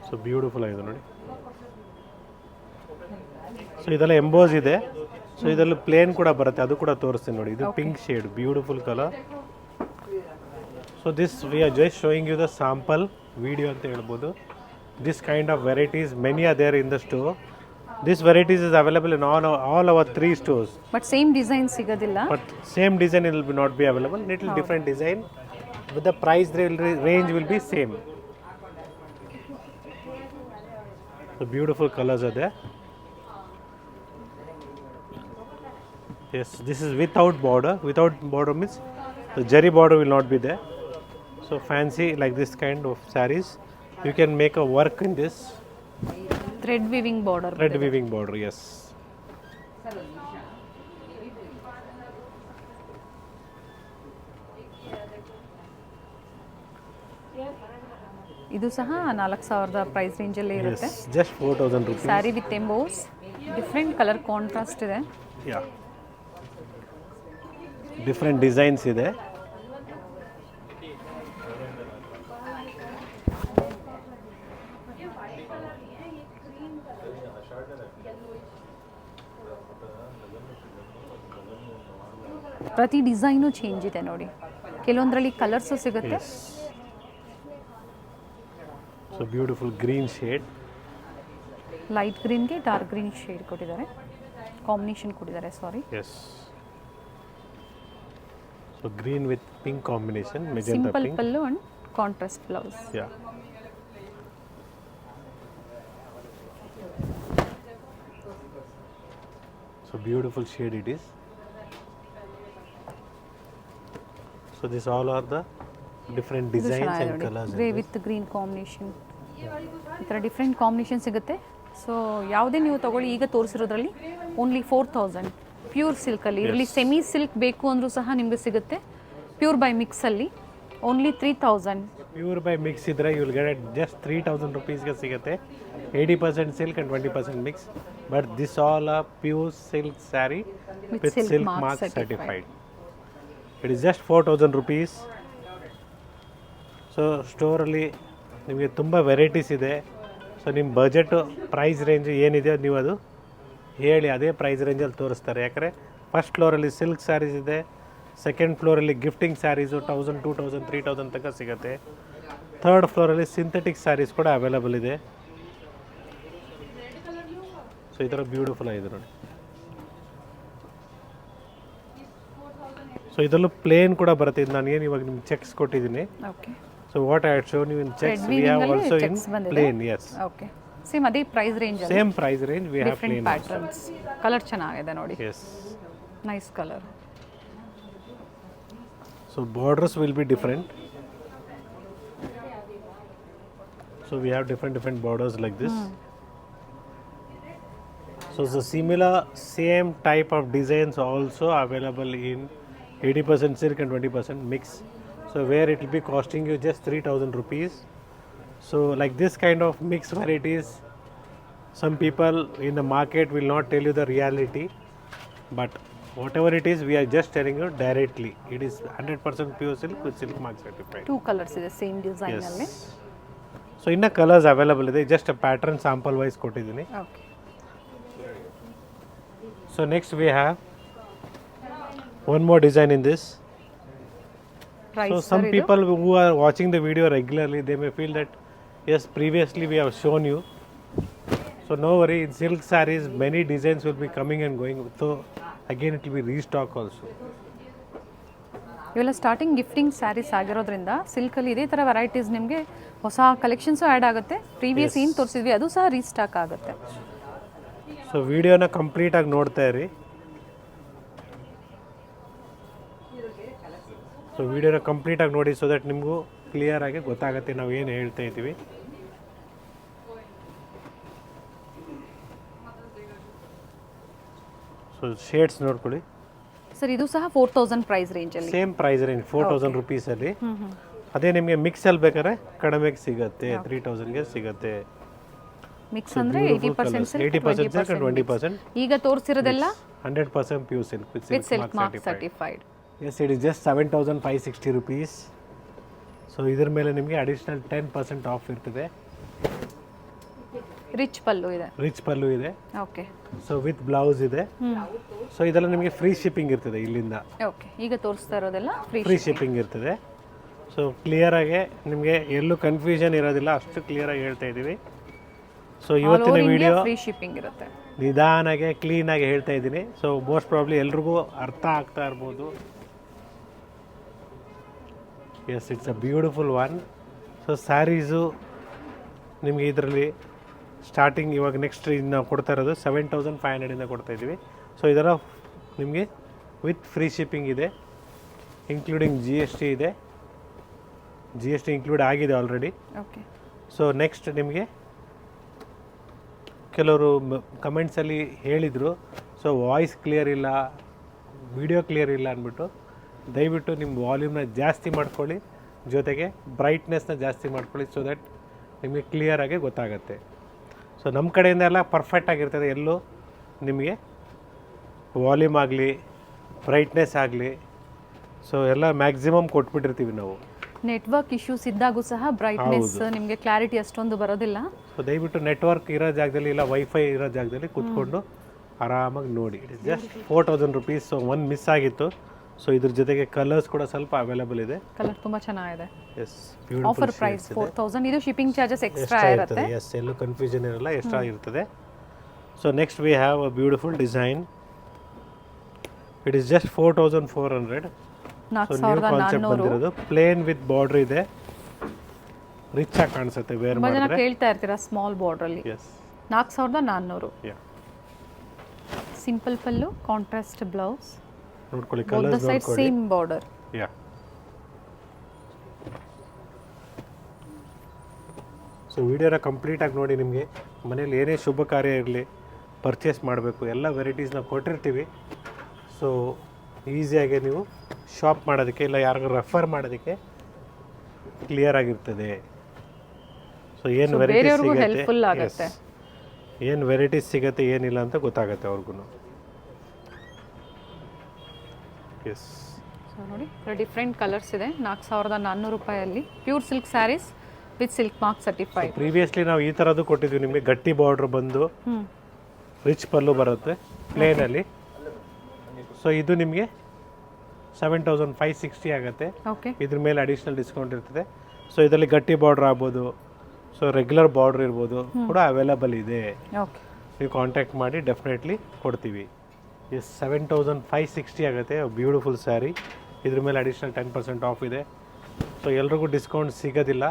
So beautiful ಆಗಿದೆ ನೋಡಿ. So ಇದೆಲ್ಲ ಎಂಬೋಸ್ ಇದೆ. ಸೊ ಇದರಲ್ಲಿ ಪ್ಲೇನ್ ಕೂಡ ಬರುತ್ತೆ, ಅದು ಕೂಡ ತೋರಿಸ್ತೀನಿ ನೋಡಿ. ಇದು pink shade, beautiful colour. So this we are just showing you the sample video ಅಂತ ಹೇಳ್ಬೋದು. This kind of varieties many are there in the store. This varieties is available in all our 3 stores. But same design ಸಿಗೋದಿಲ್ಲ. But same design will not be available. Little different design, but the price range will be same. So beautiful colors are there. Yes, this is without border. Without border means the jari border will not be there. So fancy like this kind of sarees, you can make a work in this. Thread viewing border. Thread weaving border, yes. ಇದು ಸಹ 4,000 price ರೇಂಜಲ್ಲೇ ಇರುತ್ತೆ. Yes, just 4,000 rupees. Sari with emboss, different colour contrast ಇದೆ. Yeah. Different designs ಇದೆ. ಪ್ರತಿ design change ಇದೆ ನೋಡಿ. ಕೆಲವೊಂದರಲ್ಲಿ colours ಸಿಗುತ್ತೆ. Yes. So beautiful green shade. Light ಗ್ರೀನ್ಗೆ ಡಾರ್ಕ್ ಗ್ರೀನ್ ಶೇಡ್ ಕೊಟ್ಟಿದ್ದಾರೆ, ಕಾಂಬಿನೇಷನ್ ಕೊಟ್ಟಿದ್ದಾರೆ. Sorry, Yes. So green with pink combination, magenta simple pink. Pallu and contrast blouse. Yeah. So beautiful shade it is. So this all are the different ಇದು designs ಚೆನ್ನಾಗಿದೆ and ನೋಡಿ. colors. Grey in this. With green combination, ಈ ಥರ different combination ಸಿಗುತ್ತೆ. So ಯಾವುದೇ ನೀವು ತಗೊಳ್ಳಿ, ಈಗ ತೋರಿಸಿರೋದ್ರಲ್ಲಿ ಓನ್ಲಿ 4,000 ಪ್ಯೂರ್ ಸಿಲ್ಕಲ್ಲಿ. ಇದರಲ್ಲಿ ಸೆಮಿ ಸಿಲ್ಕ್ ಬೇಕು ಅಂದರೂ ಸಹ ನಿಮಗೆ ಸಿಗುತ್ತೆ. ಪ್ಯೂರ್ ಬೈ ಮಿಕ್ಸಲ್ಲಿ ಓನ್ಲಿ 3,000. Pure by mix ಇದ್ರೆ you will get it just 3,000 rupees ಗೆ ಸಿಗುತ್ತೆ. 80% silk and 20% mix. But this all are pure silk saree with silk mark certified. It is just 4,000 rupees. So ಸ್ಟೋರಲ್ಲಿ ನಿಮಗೆ ತುಂಬ varieties ಇದೆ. So ನಿಮ್ಮ budget price range ಏನಿದೆ ನೀವು ಅದು ಹೇಳಿ, ಅದೇ ಪ್ರೈಸ್ ರೇಂಜಲ್ಲಿ ತೋರಿಸ್ತಾರೆ. ಯಾಕಂದರೆ ಫಸ್ಟ್ ಫ್ಲೋರಲ್ಲಿ ಸಿಲ್ಕ್ ಸ್ಯಾರೀಸ್ ಇದೆ, ಸೆಕೆಂಡ್ ಫ್ಲೋರಲ್ಲಿ ಗಿಫ್ಟಿಂಗ್ ಸ್ಯಾರೀಸು 1,000, 2,000, 3,000 ತನಕ ಸಿಗುತ್ತೆ. ಥರ್ಡ್ ಫ್ಲೋರಲ್ಲಿ ಸಿಂಥೆಟಿಕ್ ಸ್ಯಾರೀಸ್ ಕೂಡ ಅವೈಲೇಬಲ್ ಇದೆ. ಸೊ ಈ ಥರ ಬ್ಯೂಟಿಫುಲ್ ಆಗಿದೆ ನೋಡಿ. ಸೊ ಇದರಲ್ಲೂ ಪ್ಲೇನ್ ಕೂಡ ಬರುತ್ತೆ. ಇದು ನಾನು ಏನು ಇವಾಗ ನಿಮ್ಗೆ ಚೆಕ್ಸ್ ಕೊಟ್ಟಿದ್ದೀನಿ. Okay, So what I had shown you in checks, Thread we have weaving also in checks ಬಂದಿದೆ. plain. Yes, ಓಕೆ ಸೇಮ್ ಅದೇ ಪ್ರೈಸ್ ರೇಂಜ್ ಅಲ್ಲಿ same price range. We have different plain. Patterns colour ಚೆನ್ನಾಗಿದೆ ನೋಡಿ Yes. Nice colour So borders will be different. So we have different borders like this. So it's a similar same type of designs also available in 80% silk and 20% mix. So where it will be costing you just 3,000 rupees. So like this kind of mix varieties, some people in the market will not tell you the reality, but whatever it is, we are just telling you directly. It is 100% pure silk with silk mark certified. 2 colours ಇದೆ same design ಅಲ್ಲಿ Yes. So ಇನ್ನ colours available ಇದೆ, just pattern sample wise ಕೊಟ್ಟಿದ್ದೀನಿ. Okay So next we have one more design in this. So price some people who are watching the video regularly, they may feel that yes, previously we have shown you. So no worry, in silk sarees many designs will be coming and going. So again it will be restock also. ಇವೆಲ್ಲ starting gifting saris ಆಗಿರೋದ್ರಿಂದ ಸಿಲ್ಕಲ್ಲಿ ಇದೇ ಥರ varieties ನಿಮಗೆ ಹೊಸ collections add ಆಗುತ್ತೆ previous ಏನು ತೋರಿಸಿದ್ವಿ ಅದು ಸಹ ರೀಸ್ಟಾಕ್ ಆಗುತ್ತೆ ಸೊ ವಿಡಿಯೋನ ಕಂಪ್ಲೀಟಾಗಿ ನೋಡ್ತಾ ಇರಿ. ಸೊ ವಿಡಿಯೋನ ಕಂಪ್ಲೀಟಾಗಿ ನೋಡಿ ಸೊ ದಟ್ ನಿಮಗೂ ಕ್ಲಿಯರ್ ಆಗಿ ಗೊತ್ತಾಗುತ್ತೆ ನಾವು ಏನು ಹೇಳ್ತಾ ಇದ್ದೀವಿ. ಸೊ ಶೇಡ್ಸ್ ನೋಡ್ಕೊಳ್ಳಿ, ಸರ್ ಇದು ಸಹ 4000 ಪ್ರೈಸ್ ರೇಂಜಲ್ಲಿ ಸೇಮ್ ಪ್ರೈಸ್ ರೇಂಜ್ 4000 ರುಪೀಸಲ್ಲಿ. ಅದೇ ನಿಮಗೆ ಮಿಕ್ಸಲ್ಲಿ ಬೇಕಾದ್ರೆ ಕಡಿಮೆಗೆ ಸಿಗುತ್ತೆ, 3000ಗೆ ಸಿಗುತ್ತೆ. ಮಿಕ್ಸ್ ಅಂದರೆ 80% ಸಿಲ್ಕ್ 80% and 20%. ಈಗ ತೋರಿಸಿರೋದೆಲ್ಲ 100% pure silk with with silk mark certified. Yes, it is just 7560 rupees. So ಇದ್ರ ಮೇಲೆ ನಿಮಗೆ ಅಡಿಷ್ನಲ್ 10% ಆಫ್ ಇರ್ತದೆ. ರಿಚ್ ಪಲ್ಲು ಇದೆ, ರಿಚ್ ಪಲ್ಲು ಇದೆ. ಓಕೆ ಸೊ ವಿತ್ ಬ್ಲೌಸ್ ಇದೆ. ಸೊ ಇದೆಲ್ಲ ನಿಮಗೆ ಫ್ರೀ ಶಿಪ್ಪಿಂಗ್ ಇರ್ತದೆ ಇಲ್ಲಿಂದ. ಓಕೆ ಈಗ ತೋರಿಸ್ತಾ ಇರೋದೆಲ್ಲ ಫ್ರೀ ಶಿಪ್ಪಿಂಗ್ ಇರ್ತದೆ. ಸೊ ಕ್ಲಿಯರಾಗಿ ನಿಮಗೆ ಎಲ್ಲೂ ಕನ್ಫ್ಯೂಷನ್ ಇರೋದಿಲ್ಲ, ಅಷ್ಟು ಕ್ಲಿಯರಾಗಿ ಹೇಳ್ತಾ ಇದ್ದೀವಿ. ಸೊ ಇವತ್ತಿನ ವಿಡಿಯೋ ಫ್ರೀ ಶಿಪ್ಪಿಂಗ್ ಇರುತ್ತೆ. ನಿಧಾನಾಗೆ ಕ್ಲೀನಾಗಿ ಹೇಳ್ತಾ ಇದ್ದೀನಿ. ಸೊ ಮೋಸ್ಟ್ ಪ್ರಾಬ್ಲಿ ಎಲ್ರಿಗೂ ಅರ್ಥ ಆಗ್ತಾ ಇರ್ಬೋದು. Yes, it's a beautiful one. So saris ನಿಮಗೆ ಇದರಲ್ಲಿ ಸ್ಟಾರ್ಟಿಂಗ್ ಇವಾಗ ನೆಕ್ಸ್ಟ್ ನಾವು ಕೊಡ್ತಾ ಇರೋದು 7500 ಕೊಡ್ತಾ ಇದ್ದೀವಿ. ಸೊ ಇದರ ನಿಮಗೆ ವಿತ್ ಫ್ರೀ ಶಿಪ್ಪಿಂಗ್ ಇದೆ, ಇನ್ಕ್ಲೂಡಿಂಗ್ GST ಇದೆ. GST ಇನ್ಕ್ಲೂಡ್ ಆಗಿದೆ ಆಲ್ರೆಡಿ. ಓಕೆ ಸೊ ನೆಕ್ಸ್ಟ್ ನಿಮಗೆ ಕೆಲವರು ಕಮೆಂಟ್ಸಲ್ಲಿ ಹೇಳಿದರು, ಸೊ ವಾಯ್ಸ್ ಕ್ಲಿಯರ್ ಇಲ್ಲ, ವಿಡಿಯೋ ಕ್ಲಿಯರ್ ಇಲ್ಲ ಅಂದ್ಬಿಟ್ಟು ದಯವಿಟ್ಟು ನಿಮ್ಮ ವಾಲ್ಯೂಮ್ನ ಜಾಸ್ತಿ ಮಾಡ್ಕೊಳ್ಳಿ, ಜೊತೆಗೆ ಬ್ರೈಟ್ನೆಸ್ನ ಜಾಸ್ತಿ ಮಾಡ್ಕೊಳ್ಳಿ, ಸೊ ದಟ್ ನಿಮಗೆ ಕ್ಲಿಯರಾಗಿ ಗೊತ್ತಾಗುತ್ತೆ. ಸೊ ನಮ್ಮ ಕಡೆಯಿಂದ ಎಲ್ಲ ಪರ್ಫೆಕ್ಟಾಗಿರ್ತದೆ. ಎಲ್ಲೂ ನಿಮಗೆ ವಾಲ್ಯೂಮ್ ಆಗಲಿ ಬ್ರೈಟ್ನೆಸ್ ಆಗಲಿ ಸೊ ಎಲ್ಲ ಮ್ಯಾಕ್ಸಿಮಮ್ ಕೊಟ್ಬಿಟ್ಟಿರ್ತೀವಿ ನಾವು. ನೆಟ್ವರ್ಕ್ ಇಶ್ಯೂಸ್ ಇದ್ದಾಗೂ ಸಹ ಬ್ರೈಟ್ನೆಸ್ ನಿಮಗೆ ಕ್ಲಾರಿಟಿ ಅಷ್ಟೊಂದು ಬರೋದಿಲ್ಲ. ಸೊ ದಯವಿಟ್ಟು ನೆಟ್ವರ್ಕ್ ಇರೋ ಜಾಗದಲ್ಲಿ ಇಲ್ಲ ವೈಫೈ ಇರೋ ಜಾಗದಲ್ಲಿ ಕೂತ್ಕೊಂಡು ಆರಾಮಾಗಿ ನೋಡಿ. It is just 4000 rupees. So ಒಂದು ಮಿಸ್ ಆಗಿತ್ತು. ಸೊ ಇದ್ರ ಜೊತೆಗೆ ಕಲರ್ಸ್ ಕೂಡ ಸ್ವಲ್ಪ ಅವೈಲೇಬಲ್ ಇದೆ. ಕಲರ್ ತುಂಬ ಚೆನ್ನಾಗಿದೆ. Yes, offer price 4000. ಇದು ಶಿಪ್ಪಿಂಗ್ ಚಾರ್ಜಸ್ ಎಕ್ಸ್ಟ್ರಾ ಇರುತ್ತೆ. ಎಸ್, ಎಲ್ಲೂ ಕನ್ಫ್ಯೂಷನ್ ಇರಲ್ಲ, ಎಕ್ಸ್ಟ್ರಾ ಇರ್ತದೆ. So next we have a beautiful design. It is just 4400. So new concept ಬಂದಿರೋದು, ಪ್ಲೇನ್ ವಿತ್ ಬಾರ್ಡರ್ ಇದೆ. ರಿಚ್ ಆಗಿ ಕಾಣಿಸುತ್ತೆ ವೇರ್ ತುಂಬ ಜನ ಮಾಡಿದ್ರೆ. ಕೇಳ್ತಾ ಇರ್ತೀರಾ ಸ್ಮಾಲ್ ಬಾರ್ಡ್ರಲ್ಲಿ. Yes, 4400. Simple pallu, contrast blouse, ನೋಡ್ಕೊಳ್ಳಿ ಬೋತ್ ದ ಕಲರ್ಸ್ ಸೈಡ್ ನೋಡ್ಕೊಳ್ಳಿ. Same border. ಯಾ, ಸೊ ವಿಡಿಯೋನ ಕಂಪ್ಲೀಟಾಗಿ ನೋಡಿ. ನಿಮಗೆ ಮನೇಲಿ ಏನೇ ಶುಭ ಕಾರ್ಯ ಇರಲಿ, ಪರ್ಚೇಸ್ ಮಾಡಬೇಕು, ಎಲ್ಲ ವೆರೈಟೀಸ್ನ ಕೊಟ್ಟಿರ್ತೀವಿ. ಸೊ ಈಸಿಯಾಗಿ ನೀವು ಶಾಪ್ ಮಾಡೋದಕ್ಕೆ ಇಲ್ಲ ಯಾರಿಗೂ ರೆಫರ್ ಮಾಡೋದಕ್ಕೆ ಕ್ಲಿಯರ್ ಆಗಿರ್ತದೆ. ಸೊ ಏನು ವೆರೈಟೀಸ್ ಬೇರೆಯವ್ರಿಗೂ ಸಿಗುತ್ತೆ, ಹೆಲ್ಪ್ಫುಲ್ ಆಗುತ್ತೆ. ಏನು ವೆರೈಟೀಸ್ ಸಿಗುತ್ತೆ ಏನಿಲ್ಲ ಅಂತ ಗೊತ್ತಾಗುತ್ತೆ ಅವ್ರಿಗೂ. ಎಸ್, ಸೊ ನೋಡಿ ಡಿಫ್ರೆಂಟ್ ಕಲರ್ಸ್ ಇದೆ. 4400 ರೂಪಾಯಲ್ಲಿ pure silk saris with silk mark certified. Previously ನಾವು ಈ ಥರದ್ದು ಕೊಟ್ಟಿದ್ವಿ ನಿಮಗೆ. ಗಟ್ಟಿ ಬಾರ್ಡ್ರ್ ಬಂದು ರಿಚ್ ಪಲ್ಲು ಬರುತ್ತೆ ಪ್ಲೇನಲ್ಲಿ. ಸೊ ಇದು ನಿಮಗೆ 7560 ಆಗುತ್ತೆ. ಓಕೆ ಇದ್ರ ಮೇಲೆ ಅಡಿಷ್ನಲ್ ಡಿಸ್ಕೌಂಟ್ ಇರ್ತದೆ. ಸೊ ಇದರಲ್ಲಿ ಗಟ್ಟಿ ಬಾರ್ಡ್ರ್ ಆಗ್ಬೋದು, ಸೊ ರೆಗ್ಯುಲರ್ ಬಾರ್ಡ್ರ್ ಇರ್ಬೋದು ಕೂಡ ಅವೈಲಬಲ್ ಇದೆ. ಓಕೆ ನೀವು ಕಾಂಟ್ಯಾಕ್ಟ್ ಮಾಡಿ ಡೆಫಿನೆಟ್ಲಿ ಕೊಡ್ತೀವಿ. ಎಸ್, 7560 ಆಗುತ್ತೆ. Beautiful sari. ಇದ್ರ ಮೇಲೆ ಅಡಿಷ್ನಲ್ 10% ಆಫ್ ಇದೆ. ಸೊ ಎಲ್ರಿಗೂ ಡಿಸ್ಕೌಂಟ್ ಸಿಗೋದಿಲ್ಲ,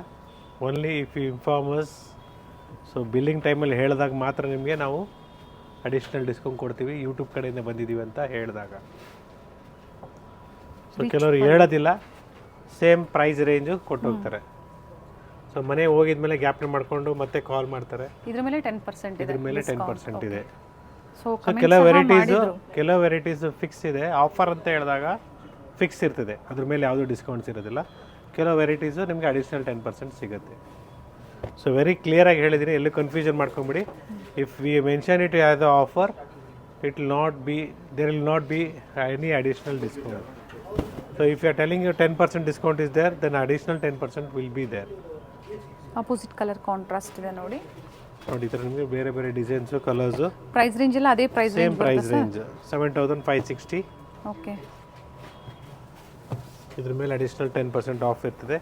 only if you informers. So billing ಟೈಮಲ್ಲಿ ಹೇಳಿದಾಗ ಮಾತ್ರ ನಿಮಗೆ ನಾವು ಅಡಿಷ್ನಲ್ ಡಿಸ್ಕೌಂಟ್ ಕೊಡ್ತೀವಿ, ಯೂಟ್ಯೂಬ್ ಕಡೆಯಿಂದ ಬಂದಿದ್ದೀವಿ ಅಂತ ಹೇಳಿದಾಗ. ಸೊ ಕೆಲವರು ಹೇಳೋದಿಲ್ಲ, ಸೇಮ್ ಪ್ರೈಸ್ ರೇಂಜು ಕೊಟ್ಟು ಹೋಗ್ತಾರೆ. ಸೊ ಮನೆ ಹೋಗಿದ್ಮೇಲೆ ಗ್ಯಾಪ್ನ ಮಾಡಿಕೊಂಡು ಮತ್ತೆ ಕಾಲ್ ಮಾಡ್ತಾರೆ. ಇದ್ರ ಮೇಲೆ 10% ಇದೆ. ಇದ್ರ ಮೇಲೆ 10% ಇದೆ. ಸೊ ಸೊ ಕೆಲವು ವೆರೈಟೀಸು ಫಿಕ್ಸ್ ಇದೆ. ಆಫರ್ ಅಂತ ಹೇಳಿದಾಗ ಫಿಕ್ಸ್ ಇರ್ತದೆ, ಅದ್ರ ಮೇಲೆ ಯಾವುದೂ ಡಿಸ್ಕೌಂಟ್ಸ್ ಇರೋದಿಲ್ಲ. ಕೆಲವು ವೆರೈಟೀಸು ನಿಮಗೆ ಅಡಿಷ್ನಲ್ 10% ಸಿಗುತ್ತೆ. ಸೊ ವೆರಿ ಕ್ಲಿಯರಾಗಿ ಹೇಳಿದ್ದೀನಿ, ಎಲ್ಲೂ ಕನ್ಫ್ಯೂಷನ್ ಮಾಡ್ಕೊಂಬಿಡಿ. If we mention it as a offer, there will not be any additional discount. So if you are telling you 10% discount is there, then additional 10% will be there. Opposite colour contrast ಇದೆ ನೋಡಿ. ನೋಡಿ ಈ ಥರ ನಿಮಗೆ ಬೇರೆ ಬೇರೆ designs, colours. Price range ಎಲ್ಲ ಅದೇ price same price range 7,560. Okay. ಇದ್ರ ಮೇಲೆ ಅಡಿಷ್ನಲ್ 10% ಆಫ್ ಇರ್ತದೆ.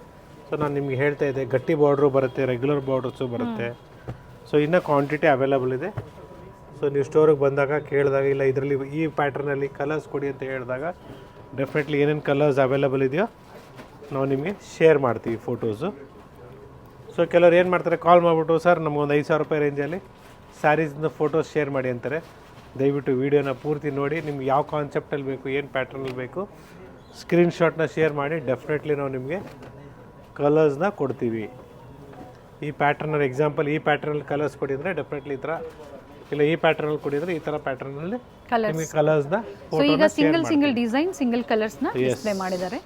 ಸೊ ನಾನು ನಿಮ್ಗೆ ಹೇಳ್ತಾ ಇದ್ದೆ, ಗಟ್ಟಿ ಬಾರ್ಡ್ರು ಬರುತ್ತೆ, ರೆಗ್ಯುಲರ್ ಬಾರ್ಡರ್ಸು ಬರುತ್ತೆ. ಸೊ ಇನ್ನೂ ಕ್ವಾಂಟಿಟಿ ಅವೈಲಬಲ್ ಇದೆ. ಸೊ ನೀವು ಸ್ಟೋರಿಗೆ ಬಂದಾಗ ಕೇಳಿದಾಗ, ಇಲ್ಲ ಇದರಲ್ಲಿ ಈ ಪ್ಯಾಟ್ರನಲ್ಲಿ ಕಲರ್ಸ್ ಕೊಡಿ ಅಂತ ಹೇಳಿದಾಗ, ಡೆಫಿನೆಟ್ಲಿ ಏನೇನು ಕಲರ್ಸ್ ಅವೈಲಬಲ್ ಇದೆಯೋ ನಾವು ನಿಮಗೆ ಶೇರ್ ಮಾಡ್ತೀವಿ ಫೋಟೋಸು. ಸೊ ಕೆಲವ್ರು ಏನು ಮಾಡ್ತಾರೆ, ಕಾಲ್ ಮಾಡಿಬಿಟ್ಟು ಸರ್ ನಮಗೊಂದು 5,000 ರೂಪಾಯಿ ರೇಂಜಲ್ಲಿ ಸ್ಯಾರೀಸ್ನ ಫೋಟೋಸ್ ಶೇರ್ ಮಾಡಿ ಅಂತಾರೆ. ದಯವಿಟ್ಟು ವೀಡಿಯೋನ ಪೂರ್ತಿ ನೋಡಿ, ನಿಮ್ಗೆ ಯಾವ ಕಾನ್ಸೆಪ್ಟಲ್ಲಿ ಬೇಕು, ಏನು ಪ್ಯಾಟ್ರನಲ್ಲಿ ಬೇಕು, ಸ್ಕ್ರೀನ್ಶಾಟ್ನ ಶೇರ್ ಮಾಡಿ. ಡೆಫಿನೆಟ್ಲಿ ನಾವು ನಿಮಗೆ ಕಲರ್ಸ್ನ ಕೊಡ್ತೀವಿ. ಈ ಪ್ಯಾಟ್ರನಲ್ಲಿ ಎಕ್ಸಾಂಪಲ್, ಈ ಪ್ಯಾಟ್ರನಲ್ಲಿ ಕಲರ್ಸ್ ಕೊಡಿದರೆ ಡೆಫಿನೆಟ್ಲಿ ಈ ಥರ, ಇಲ್ಲ ಈ ಪ್ಯಾಟ್ರನಲ್ಲಿ ಕೊಡಿದರೆ ಈ ಥರ ಪ್ಯಾಟ್ರನಲ್ಲಿ ನಿಮಗೆ ಕಲರ್ಸ್ನ ಸಿಂಗಲ್ ಡಿಸೈನ್, ಸಿಂಗಲ್ ಕಲರ್ಸ್ನ ಡಿಸ್ಪ್ಲೇ ಮಾಡಿದ್ದಾರೆ.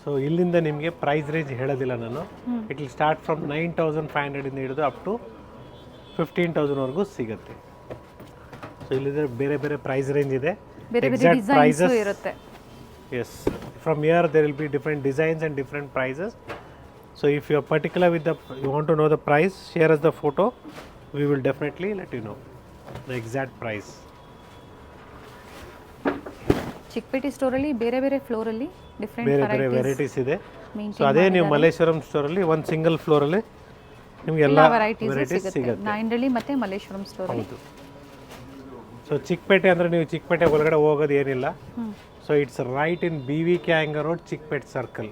ಸೊ ಇಲ್ಲಿಂದ ನಿಮಗೆ ಪ್ರೈಸ್ ರೇಂಜ್ ಹೇಳೋದಿಲ್ಲ ನಾನು. ಇಟ್ ವಿಲ್ ಸ್ಟಾರ್ಟ್ ಫ್ರಮ್ 9,500 ಇಂದ ಹಿಡಿದು ಅಪ್ ಟು 15,000ವರೆಗೂ ಸಿಗುತ್ತೆ. ಸೊ ಇಲ್ಲಿಂದ ಬೇರೆ ಬೇರೆ ಪ್ರೈಸ್ ರೇಂಜ್ ಇದೆ, ಎಕ್ಸಾಕ್ಟ್ ಪ್ರೈಸಸ್ ಇರುತ್ತೆ. Yes, from here there will be different designs and different prices. So if you are particular with you want to know the price, share us the photo, we will definitely let you know the exact price. Chikkapete ಸ್ಟೋರಲ್ಲಿ ಬೇರೆ ಬೇರೆ ಫ್ಲೋರಲ್ಲಿ ಬೇರೆ ಬೇರೆ varieties ಇದೆ. So ಅದೇ ನೀವು ಮಲ್ಲೇಶ್ವರಂ ಸ್ಟೋರಲ್ಲಿ ಒಂದು single ಫ್ಲೋರಲ್ಲಿ ನಿಮಗೆ ಎಲ್ಲ ವೆರೈಟೀಸ್ ಸಿಗುತ್ತೆ. ನಾಯಿಂಡಳ್ಳಿ ಮತ್ತು ಮಲ್ಲೇಶ್ವರಂ ಸ್ಟೋರಲ್ಲಿ. ಹೌದು. ಸೊ ಚಿಕ್ಕಪೇಟೆ ಅಂದರೆ ನೀವು ಚಿಕ್ಕಪೇಟೆ ಒಳಗಡೆ ಹೋಗೋದು ಏನಿಲ್ಲ. So it's right in BVK Iyengar road, Chikkapete circle.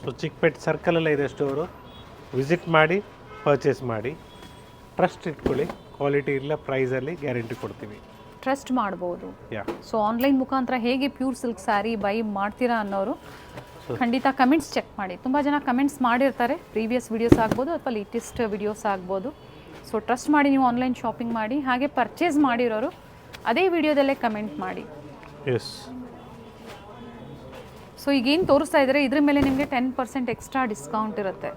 So Chikkapete ಸರ್ಕಲಲ್ಲೇ ಇದೆ ಸ್ಟೋರು. ವಿಸಿಟ್ ಮಾಡಿ, ಪರ್ಚೇಸ್ ಮಾಡಿ, ಟ್ರಸ್ಟ್ ಇಟ್ಕೊಳ್ಳಿ. ಕ್ವಾಲಿಟಿ ಇಲ್ಲ, ಪ್ರೈಸಲ್ಲಿ ಗ್ಯಾರಂಟಿ ಕೊಡ್ತೀವಿ. ಟ್ರಸ್ಟ್ ಮಾಡ್ಬೋದು. ಸೊ ಆನ್ಲೈನ್ ಮುಖಾಂತರ ಹೇಗೆ ಪ್ಯೂರ್ ಸಿಲ್ಕ್ ಸ್ಯಾರಿ ಬೈ ಮಾಡ್ತೀರಾ ಅನ್ನೋರು ಖಂಡಿತ ಕಮೆಂಟ್ಸ್ ಚೆಕ್ ಮಾಡಿ. ತುಂಬ ಜನ ಕಮೆಂಟ್ಸ್ ಮಾಡಿರ್ತಾರೆ, ಪ್ರೀವಿಯಸ್ ವಿಡಿಯೋಸ್ ಆಗ್ಬೋದು ಅಥವಾ ಲೇಟೆಸ್ಟ್ ವಿಡಿಯೋಸ್ ಆಗ್ಬೋದು. ಸೊ ಟ್ರಸ್ಟ್ ಮಾಡಿ ನೀವು ಆನ್ಲೈನ್ ಶಾಪಿಂಗ್ ಮಾಡಿ. ಹಾಗೆ ಪರ್ಚೇಸ್ ಮಾಡಿರೋರು ಅದೇ ವಿಡಿಯೋದಲ್ಲೇ ಕಮೆಂಟ್ ಮಾಡಿ. ಎಸ್. ಸೊ ಈಗೇನು ತೋರಿಸ್ತಾ ಇದ್ದಾರೆ ಇದ್ರ ಮೇಲೆ ನಿಮಗೆ 10% ಎಕ್ಸ್ಟ್ರಾ ಡಿಸ್ಕೌಂಟ್ ಇರುತ್ತೆ.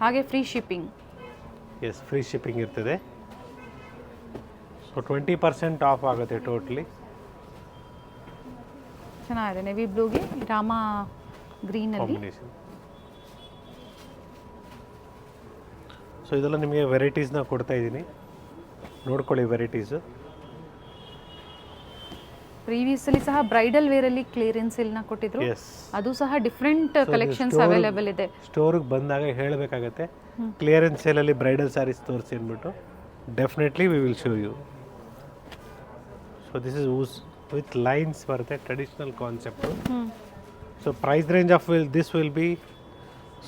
ಹಾಗೆ free shipping. Yes, free shipping ಇರ್ತದೆ. ಸೊ 20% ಆಫ್ ಆಗುತ್ತೆ ಟೋಟ್ಲಿ. ಚೆನ್ನಾಗಿದೆ, ನೆವಿ ಬ್ಲೂಗೆ ರಾಮ ಗ್ರೀನಲ್ಲಿ. ಸೊ ಇದೆಲ್ಲ ನಿಮಗೆ ವೆರೈಟೀಸ್ನ ಕೊಡ್ತಾ ಇದ್ದೀನಿ, ನೋಡ್ಕೊಳ್ಳಿ ವೆರೈಟೀಸು. ಪ್ರೀವಿಯಸ್ಲಿ ಸಹ ಬ್ರೈಡಲ್ ವೇರಲ್ಲಿ ಕ್ಲಿಯರೆನ್ಸ್ ಸೇಲ್ನ ಕೊಟ್ಟಿದ್ರು, ಅದು ಸಹ ಡಿಫ್ರೆಂಟ್ ಕಲೆಕ್ಷನ್ಸ್ ಅವೈಲೇಬಲ್ ಇದೆ. ಸ್ಟೋರಿಗೆ ಬಂದಾಗ ಹೇಳಬೇಕಾಗತ್ತೆ, ಕ್ಲಿಯರೆನ್ಸ್ ಸೇಲಲ್ಲಿ ಬ್ರೈಡಲ್ ಸ್ಯಾರೀಸ್ ತೋರಿಸಿ ಅಂದ್ಬಿಟ್ಟು. Definitely we will show you. So this is ooze with lines ಬರುತ್ತೆ, traditional concept. So price range of this will be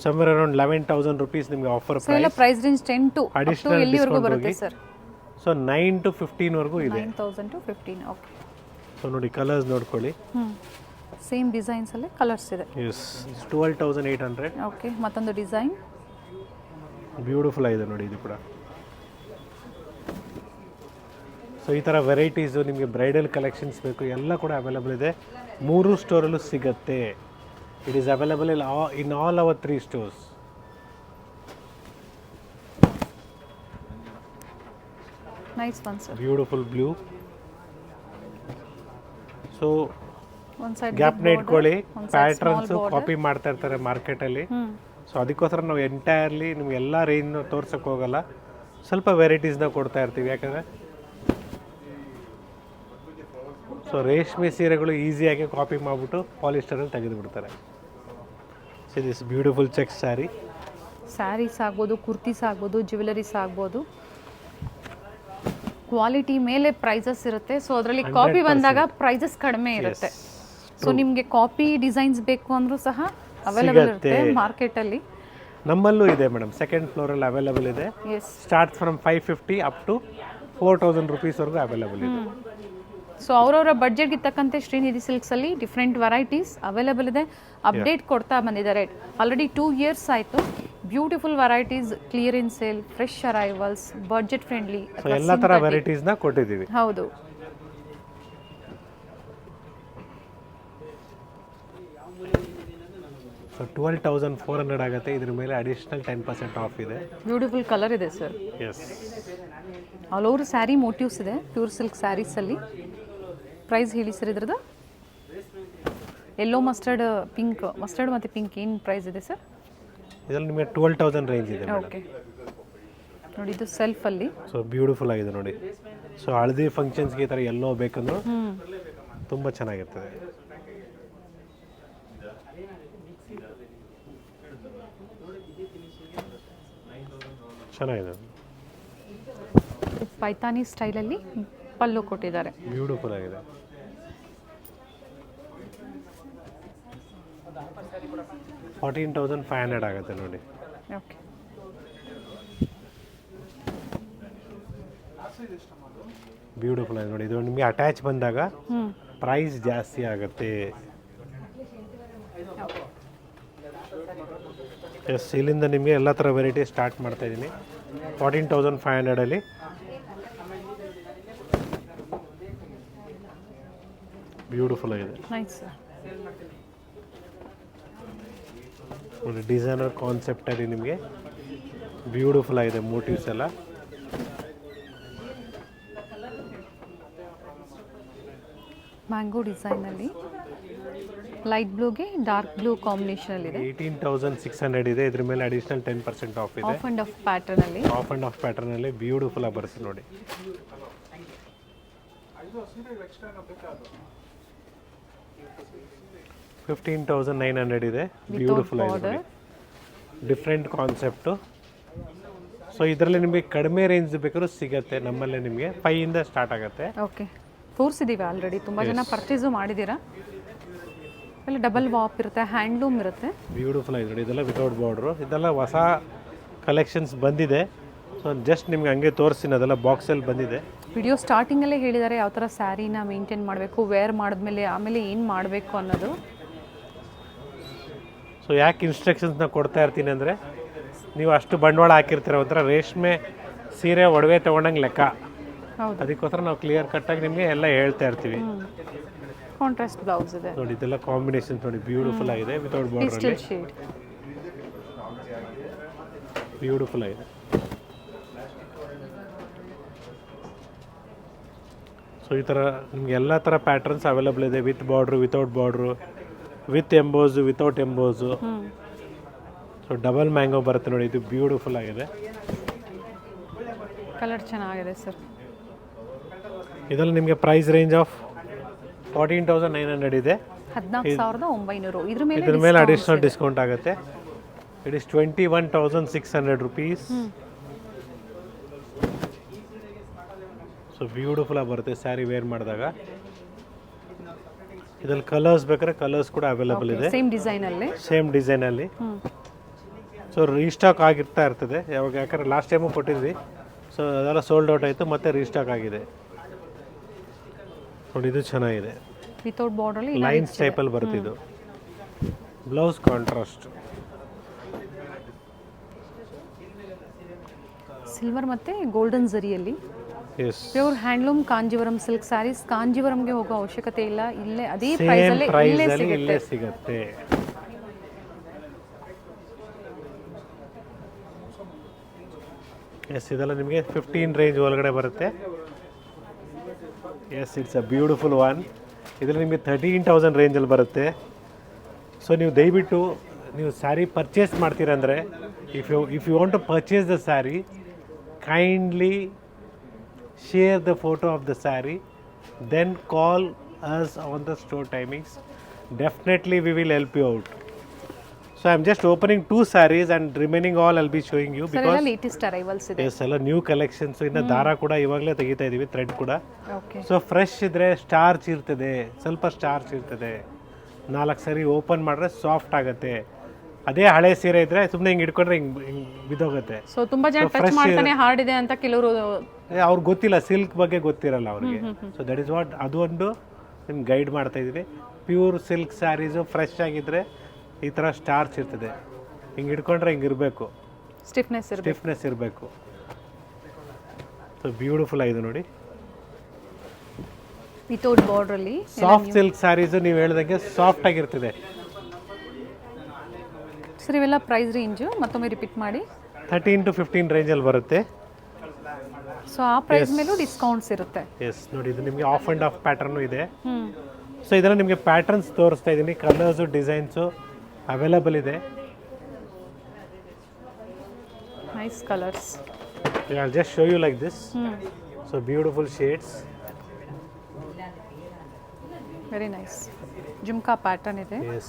somewhere around 11,000 rupees ನಿಮಗೆ offer price. Price range 10 to additional ಎಲ್ಲಿವರೆಗೂ ಬರುತ್ತೆ sir? So 9 to 15 ವರೆಗೂ ಇದೆ. 9,000 to 15. Okay. So ನೋಡಿ colours ನೋಡ್ಕೊಳ್ಳಿ. Same designs ಅಲ್ಲೇ colours ಇದೆ. ಎಸ್, 12,800. ಓಕೆ, ಮತ್ತೊಂದು ಡಿಸೈನ್ ಬ್ಯೂಟಿಫುಲ್ ಆಗಿದೆ ನೋಡಿ ಇದು ಕೂಡ. ಸೊ ಈ ಥರ ವೆರೈಟೀಸು ನಿಮಗೆ ಬ್ರೈಡಲ್ ಕಲೆಕ್ಷನ್ಸ್ ಬೇಕು, ಎಲ್ಲ ಕೂಡ ಅವೈಲಬಲ್ ಇದೆ. 3 ಸ್ಟೋರಲ್ಲೂ ಸಿಗುತ್ತೆ. It is available in all our 3 stores. Nice one, sir. Beautiful blue. So one side gap ನ ಇಟ್ಕೊಳ್ಳಿ. ಪ್ಯಾಟರ್ನ್ಸ್ ಕಾಪಿ ಮಾಡ್ತಾ ಇರ್ತಾರೆ ಮಾರ್ಕೆಟಲ್ಲಿ. ಸೊ ಅದಕ್ಕೋಸ್ಕರ ನಾವು ಎಂಟೈರ್ಲಿ ನಿಮ್ಗೆ ಎಲ್ಲ ರೇಂಜ್ನ ತೋರ್ಸಕ್ಕೆ ಹೋಗಲ್ಲ, ಸ್ವಲ್ಪ ವೆರೈಟೀಸ್ನ ಕೊಡ್ತಾ ಇರ್ತೀವಿ. ಯಾಕಂದರೆ ಸೊ ರೇಷ್ಮೆ ಸೀರೆಗಳು ಈಸಿಯಾಗಿ ಕಾಪಿ ಮಾಡಿಬಿಟ್ಟು ಪಾಲಿಸ್ಟರಲ್ಲಿ ತೆಗೆದುಬಿಡ್ತಾರೆ. So this beautiful check sari. Saris ಆಗ್ಬೋದು, ಕುರ್ತೀಸ್ ಆಗ್ಬೋದು, ಜ್ಯುವೆಲರೀಸ್ ಆಗ್ಬೋದು, ಕ್ವಾಲಿಟಿ ಮೇಲೆ ಪ್ರೈಸಸ್ ಇರುತ್ತೆ. ಸೊ ಅದರಲ್ಲಿ ಕಾಪಿ ಬಂದಾಗ ಪ್ರೈಸಸ್ ಕಡಿಮೆ ಇರುತ್ತೆ. ಸೊ ನಿಮಗೆ ಕಾಪಿ ಡಿಸೈನ್ಸ್ ಬೇಕು ಅಂದರೂ ಸಹ ಅವೈಲೇಬಲ್ ಸಿಗತ್ತೆ. ಇರುತ್ತೆ ಮಾರ್ಕೆಟಲ್ಲಿ. ನಮ್ಮಲ್ಲೂ ಇದೆ ಮೇಡಮ್, ಸೆಕೆಂಡ್ ಫ್ಲೋರಲ್ಲಿ ಅವೈಲೇಬಲ್ ಇದೆ. Yes. Start from 550 up to 4000 ರುಪೀಸ್ವರೆಗೂ ಅವೈಲೇಬಲ್ ಇದೆ. ಸೊ ಅವರವರ ಬಡ್ಜೆಟ್ಗೆ ತಕ್ಕಂತೆ ಶ್ರೀನಿಧಿ ಸಿಲ್ಕ್ಸಲ್ಲಿ ಡಿಫ್ರೆಂಟ್ ವೆರೈಟೀಸ್ ಅವೈಲೇಬಲ್ ಇದೆ. ಅಪ್ಡೇಟ್ ಕೊಡ್ತಾ ಬಂದಿದ್ದಾರೆ. ಆಲ್ರೆಡಿ 2 years ಆಯಿತು. Beautiful varieties, clearance sale, fresh arrivals, budget friendly, so ಎಲ್ಲ ಥರ ವೆರೈಟೀಸ್ನ ಕೊಟ್ಟಿದ್ದೀವಿ. ಹೌದು. ಸೊ 12,400 ಆಗುತ್ತೆ. ಇದ್ರ ಮೇಲೆ ಅಡಿಷನಲ್ 10% ಆಫ್ ಇದೆ. ಬ್ಯೂಟಿಫುಲ್ ಕಲರ್ ಇದೆ sir. Yes. All over sari motifs ಇದೆ ಪ್ಯೂರ್ ಸಿಲ್ಕ್ ಸ್ಯಾರೀಸಲ್ಲಿ. ಪ್ರೈಸ್ ಹೇಳಿ ಸರ್ ಇದ್ರದ್ದು. ಯೆಲ್ಲೋ ಮಸ್ಟರ್ಡ್, ಪಿಂಕ್, ಮಸ್ಟರ್ಡ್ ಮತ್ತು ಪಿಂಕ್ ಏನು ಪ್ರೈಸ್ ಇದೆ ಸರ್? ಇದರಲ್ಲಿ ನಿಮಗೆ 12,000 ರೇಂಜ್ ಇದೆ. ಓಕೆ ನೋಡಿ, ಇದು ಸೆಲ್ಫಲ್ಲಿ. ಸೊ ಬ್ಯೂಟಿಫುಲ್ ಆಗಿದೆ ನೋಡಿ. ಸೊ ಹಳದಿ ಫಂಕ್ಷನ್ಸ್ಗೆ ಈ ಥರ ಎಲ್ಲೋ ಬೇಕಂದ್ರೂ ತುಂಬ ಚೆನ್ನಾಗಿರ್ತದೆ. ಚೆನ್ನಾಗಿದೆ. ಪೈತಾನಿ ಸ್ಟೈಲಲ್ಲಿ ಪಲ್ಲು ಕೊಟ್ಟಿದ್ದಾರೆ. ಬ್ಯೂಟಿಫುಲ್ ಆಗಿದೆ. $14,500 ಆಗುತ್ತೆ ನೋಡಿ. ಓಕೆ. ಬ್ಯೂಟಿಫುಲ್ ಆಗಿದೆ ನೋಡಿ. ಇದು ನಿಮಗೆ ಅಟ್ಯಾಚ್ ಬಂದಾಗ ಪ್ರೈಸ್ ಜಾಸ್ತಿ ಆಗುತ್ತೆ. ಎಸ್, ಇಲ್ಲಿಂದ ನಿಮಗೆ ಎಲ್ಲ ಥರ ವೆರೈಟಿ ಸ್ಟಾರ್ಟ್ ಮಾಡ್ತಾ ಇದ್ದೀನಿ. 14,500 ಬ್ಯೂಟಿಫುಲ್ ಆಗಿದೆ. Nice sir. ಒಂದು ಡಿಸೈನರ್ ಕಾನ್ಸೆಪ್ಟಲ್ಲಿ ನಿಮಗೆ ಬ್ಯೂಟಿಫುಲ್ ಆಗಿದೆ ಮೋಟಿವ್ಸ್ ಎಲ್ಲ. ಮ್ಯಾಂಗೋ ಡಿಸೈನಲ್ಲಿ ಲೈಟ್ ಬ್ಲೂಗೆ ಡಾರ್ಕ್ ಬ್ಲೂ ಕಾಂಬಿನೇಷನ್ ಇದೆ. 18,600 ಇದೆ. ಇದ್ರ ಮೇಲೆ ಅಡಿಷನಲ್ 10% ಆಫ್ ಇದೆ. ಆಫ್ ಅಂಡ್ ಆಫ್ ಪ್ಯಾಟರ್ನ್ ಅಲ್ಲಿ. ಆಫ್ ಅಂಡ್ ಆಫ್ ಪ್ಯಾಟರ್ನ್ ಅಲ್ಲಿ ಬ್ಯೂಟಿಫುಲ್ ಆಗಿ ಬರುತ್ತೆ ನೋಡಿ. 15,900 ಇದೆ. ಬ್ಯೂಟಿಫುಲ್ ಆಗಿದೆ. Different concept. ಸೊ ಇದರಲ್ಲಿ ನಿಮಗೆ ಕಡಿಮೆ ರೇಂಜ್ ಬೇಕಾದ್ರೂ ಸಿಗುತ್ತೆ. ನಮ್ಮಲ್ಲೇ ನಿಮಗೆ 5 ಇಂದ ಸ್ಟಾರ್ಟ್ ಆಗುತ್ತೆ. ಓಕೆ, ತೋರಿಸಿದ್ದೀವಿ ಆಲ್ರೆಡಿ. ತುಂಬ ಜನ ಪರ್ಚೇಸು ಮಾಡಿದ್ದೀರಾ. ಎಲ್ಲ ಡಬಲ್ ವಾಪ್ ಇರುತ್ತೆ, ಹ್ಯಾಂಡ್ಲೂಮ್ ಇರುತ್ತೆ. ಬ್ಯೂಟಿಫುಲ್ ಆಗಿದೆ ನೋಡಿ. ಇದೆಲ್ಲ ವಿತೌಟ್ ಬಾರ್ಡ್ರು. ಇದೆಲ್ಲ ಹೊಸ ಕಲೆಕ್ಷನ್ಸ್ ಬಂದಿದೆ. ಸೊ ಜಸ್ಟ್ ನಿಮ್ಗೆ ಹಂಗೆ ತೋರಿಸ್ತೀನಿ, ಅದೆಲ್ಲ ಬಾಕ್ಸಲ್ಲಿ ಬಂದಿದೆ. ವಿಡಿಯೋ ಸ್ಟಾರ್ಟಿಂಗಲ್ಲೇ ಹೇಳಿದ್ದಾರೆ ಯಾವ ಥರ ಸ್ಯಾರಿನ ಮೇಂಟೈನ್ ಮಾಡಬೇಕು, ವೇರ್ ಮಾಡಿದ್ಮೇಲೆ ಆಮೇಲೆ ಏನು ಮಾಡಬೇಕು ಅನ್ನೋದು. ಸೊ ಯಾಕೆ ಇನ್ಸ್ಟ್ರಕ್ಷನ್ಸ್ನ ಕೊಡ್ತಾ ಇರ್ತೀನಿ ಅಂದರೆ, ನೀವು ಅಷ್ಟು ಬಂಡವಾಳ ಹಾಕಿರ್ತೀರ, ಒಂಥರ ರೇಷ್ಮೆ ಸೀರೆ ಒಡವೆ ತೊಗೊಂಡಂಗೆ ಲೆಕ್ಕ. ಹೌದು, ಅದಕ್ಕೋಸ್ಕರ ನಾವು ಕ್ಲಿಯರ್ ಕಟ್ಟಾಗಿ ನಿಮಗೆ ಎಲ್ಲ ಹೇಳ್ತಾ ಇರ್ತೀವಿ. ಕಾಂಟ್ರಾಸ್ಟ್ ಬ್ಲೌಸ್ ಇದೆ ನೋಡಿ. ಇದೆಲ್ಲ ಕಾಂಬಿನೇಷನ್ ನೋಡಿ, ಬ್ಯೂಟಿಫುಲ್ ಆಗಿದೆ. ವಿತೌಟ್ ಬಾರ್ಡರ್ ಶೇಡ್ ಬ್ಯೂಟಿಫುಲ್ ಆಗಿದೆ. ಸೊ ಈ ಥರ ನಿಮ್ಗೆ ಎಲ್ಲ ಥರ ಪ್ಯಾಟರ್ನ್ಸ್ ಅವೈಲೇಬಲ್ ಇದೆ. With border, without border, with ಎಂಬೋಸು, without ಎಂಬೋಸು. So double mango ಬರುತ್ತೆ ನೋಡಿ. ಇದು ಬ್ಯೂಟಿಫುಲ್ ಆಗಿದೆ. ಕಲರ್ ಚೆನ್ನಾಗಿದೆ ಸರ್. ಇದರಲ್ಲಿ ನಿಮಗೆ ಪ್ರೈಸ್ ರೇಂಜ್ ಆಫ್ 14,900 ಇದೆ. 14,900. ಇದ್ರ ಮೇಲೆ ಅಡಿಷನಲ್ ಡಿಸ್ಕೌಂಟ್ ಆಗುತ್ತೆ. It is 21,600 rupees. So beautiful ಆಗಿ ಬರುತ್ತೆ ಸ್ಯಾರಿ ವೇರ್ ಮಾಡಿದಾಗ. ಇದ್ರಲ್ಲಿ ಕಲರ್ಸ್ ಬೇಕಾದ್ರೆ ಕಲರ್ಸ್ ಕೂಡ ಅವೈಲೇಬಲ್ ಇದೆ. ಸೇಮ್ ಡಿಸೈನಲ್ಲಿ. ಸೊ ರೀಸ್ಟಾಕ್ ಆಗಿರ್ತಾ ಇರ್ತದೆ ಯಾವಾಗ, ಯಾಕಂದ್ರೆ ಲಾಸ್ಟ್ ಟೈಮು ಕೊಟ್ಟಿದ್ವಿ. ಸೊ ಅದೆಲ್ಲ ಸೋಲ್ಡ್ ಔಟ್ ಆಯಿತು, ಮತ್ತೆ ರೀಸ್ಟಾಕ್ ಆಗಿದೆ ನೋಡಿ. ಇದು ಚೆನ್ನಾಗಿದೆ. ವಿತೌಟ್ ಬಾರ್ಡರ್ ಲೈನ್ಸ್ ಟೈಪಲ್ಲಿ ಬರುತ್ತೆ. ಇದು ಬ್ಲೌಸ್ ಕಾಂಟ್ರಾಸ್ಟ್. ಸಿಲ್ವರ್ ಮತ್ತೆ ಗೋಲ್ಡನ್ ಜರಿಯಲ್ಲಿ. Yes, pure handloom Kanjivaram silk saris. ಕಾಂಜೀವರಂಗೆ ಹೋಗೋ ಅವಶ್ಯಕತೆ ಇಲ್ಲ, ಇಲ್ಲೇ ಅದೇ ಸೇಮ್ ಪ್ರೈಸಲ್ಲಿ ಇಲ್ಲೇ ಸಿಗುತ್ತೆ. ಎಸ್, ಇದೆಲ್ಲ ನಿಮಗೆ 15 ರೇಂಜ್ ಒಳಗಡೆ ಬರುತ್ತೆ. Yes, it's a beautiful one. ಇದರಲ್ಲಿ ನಿಮಗೆ 13,000 ರೇಂಜಲ್ಲಿ ಬರುತ್ತೆ. ಸೊ ನೀವು ದಯವಿಟ್ಟು ನೀವು ಸ್ಯಾರಿ ಪರ್ಚೇಸ್ ಮಾಡ್ತೀರಂದರೆ, if you want to purchase the sari, kindly share the photo of the saree, then call us on the store timings. Definitely we will help you out. So I'm just opening 2 sarees and remaining all I'll be showing you because latest arrivals ಇದೆ. yes, ಎಲ್ಲ new collections. ಇನ್ನು ದಾರ ಕೂಡ ಇವಾಗಲೇ ತೆಗಿತಾ ಇದೀವಿ, thread ಕೂಡ. Okay. So fresh ಇದ್ರೆ ಸ್ಟಾರ್ಚ್ ಇರ್ತದೆ, ಸ್ವಲ್ಪ ಸ್ಟಾರ್ಚ್ ಇರ್ತದೆ. 4 ಸರಿ ಓಪನ್ ಮಾಡಿದ್ರೆ ಸಾಫ್ಟ್ ಆಗುತ್ತೆ. ಅದೇ ಹಳೆ ಸೀರೆ ಇದ್ರೆ ಸುಮ್ಮನೆ ಹಿಂಗೆ ಇಟ್ಕೊಂಡ್ರೆ ಹಿಂಗೆ ಬಿದ್ದೋಗುತ್ತೆ. ಸೊ ತುಂಬಾ ಜನ ಟಚ್ ಮಾಡ್ತಾನೆ ಹಾರ್ಡ್ ಇದೆ ಅಂತ ಕೆಲವರು ಅವ್ರಿಗೆ ಗೊತ್ತಿಲ್ಲ, ಸಿಲ್ಕ್ ಬಗ್ಗೆ ಗೊತ್ತಿರಲ್ಲ ಅವ್ರಿಗೆ. ಸೊ ದಟ್ ಇಸ್ ವಾಟ್ ಅದು ಒಂದು ನಿಮ್ಗೆ ಗೈಡ್ ಮಾಡ್ತಾ ಇದ್ದೀನಿ. ಪ್ಯೂರ್ ಸಿಲ್ಕ್ ಸ್ಯಾರೀಸು ಫ್ರೆಶ್ ಆಗಿದ್ರೆ ಈ ಥರ ಸ್ಟಾರ್ಚ್ ಇರ್ತದೆ, ಹಿಂಗೆ ಹಿಡ್ಕೊಂಡ್ರೆ ಹಿಂಗೆ ಇರಬೇಕು, ಸ್ಟಿಫ್ನೆಸ್ ಇರಬೇಕು. ಸೊ ಬ್ಯೂಟಿಫುಲ್ ಆಗಿದೆ ನೋಡಿ. ವಿತೌಟ್ ಬಾರ್ಡರ್ ಅಲ್ಲಿ ಸಾಫ್ಟ್ ಸಿಲ್ಕ್ ಸ್ಯಾರೀಸು ನೀವು ಹೇಳ್ದಂಗೆ ಸಾಫ್ಟ್ ಆಗಿರ್ತದೆ. ಸರ್ ಇವೆಲ್ಲ ಪ್ರೈಸ್ ರೇಂಜು ಮತ್ತೊಮ್ಮೆ ರಿಪೀಟ್ ಮಾಡಿ. 13 to 15 ರೇಂಜಲ್ಲಿ ಬರುತ್ತೆ. ಸೊ ಆ ಪ್ರೈಸ್ ಮೇಲೂ ಡಿಸ್ಕೌಂಟ್ಸ್ ಇರುತ್ತೆ. ಎಸ್ ನೋಡಿ, ಇದು ನಿಮಗೆ ಆಫ್ ಆ್ಯಂಡ್ ಆಫ್ ಪ್ಯಾಟರ್ನು ಇದೆ. ಸೊ ಇದರಲ್ಲಿ ನಿಮಗೆ ಪ್ಯಾಟರ್ನ್ಸ್ ತೋರಿಸ್ತಾ ಇದ್ದೀನಿ, ಕಲರ್ಸು ಡಿಸೈನ್ಸು ಅವೈಲಬಲ್ ಇದೆ. Nice colours. I'll just show you like this. So beautiful shades. Very nice. Jhumka pattern ಇದೆ. Yes.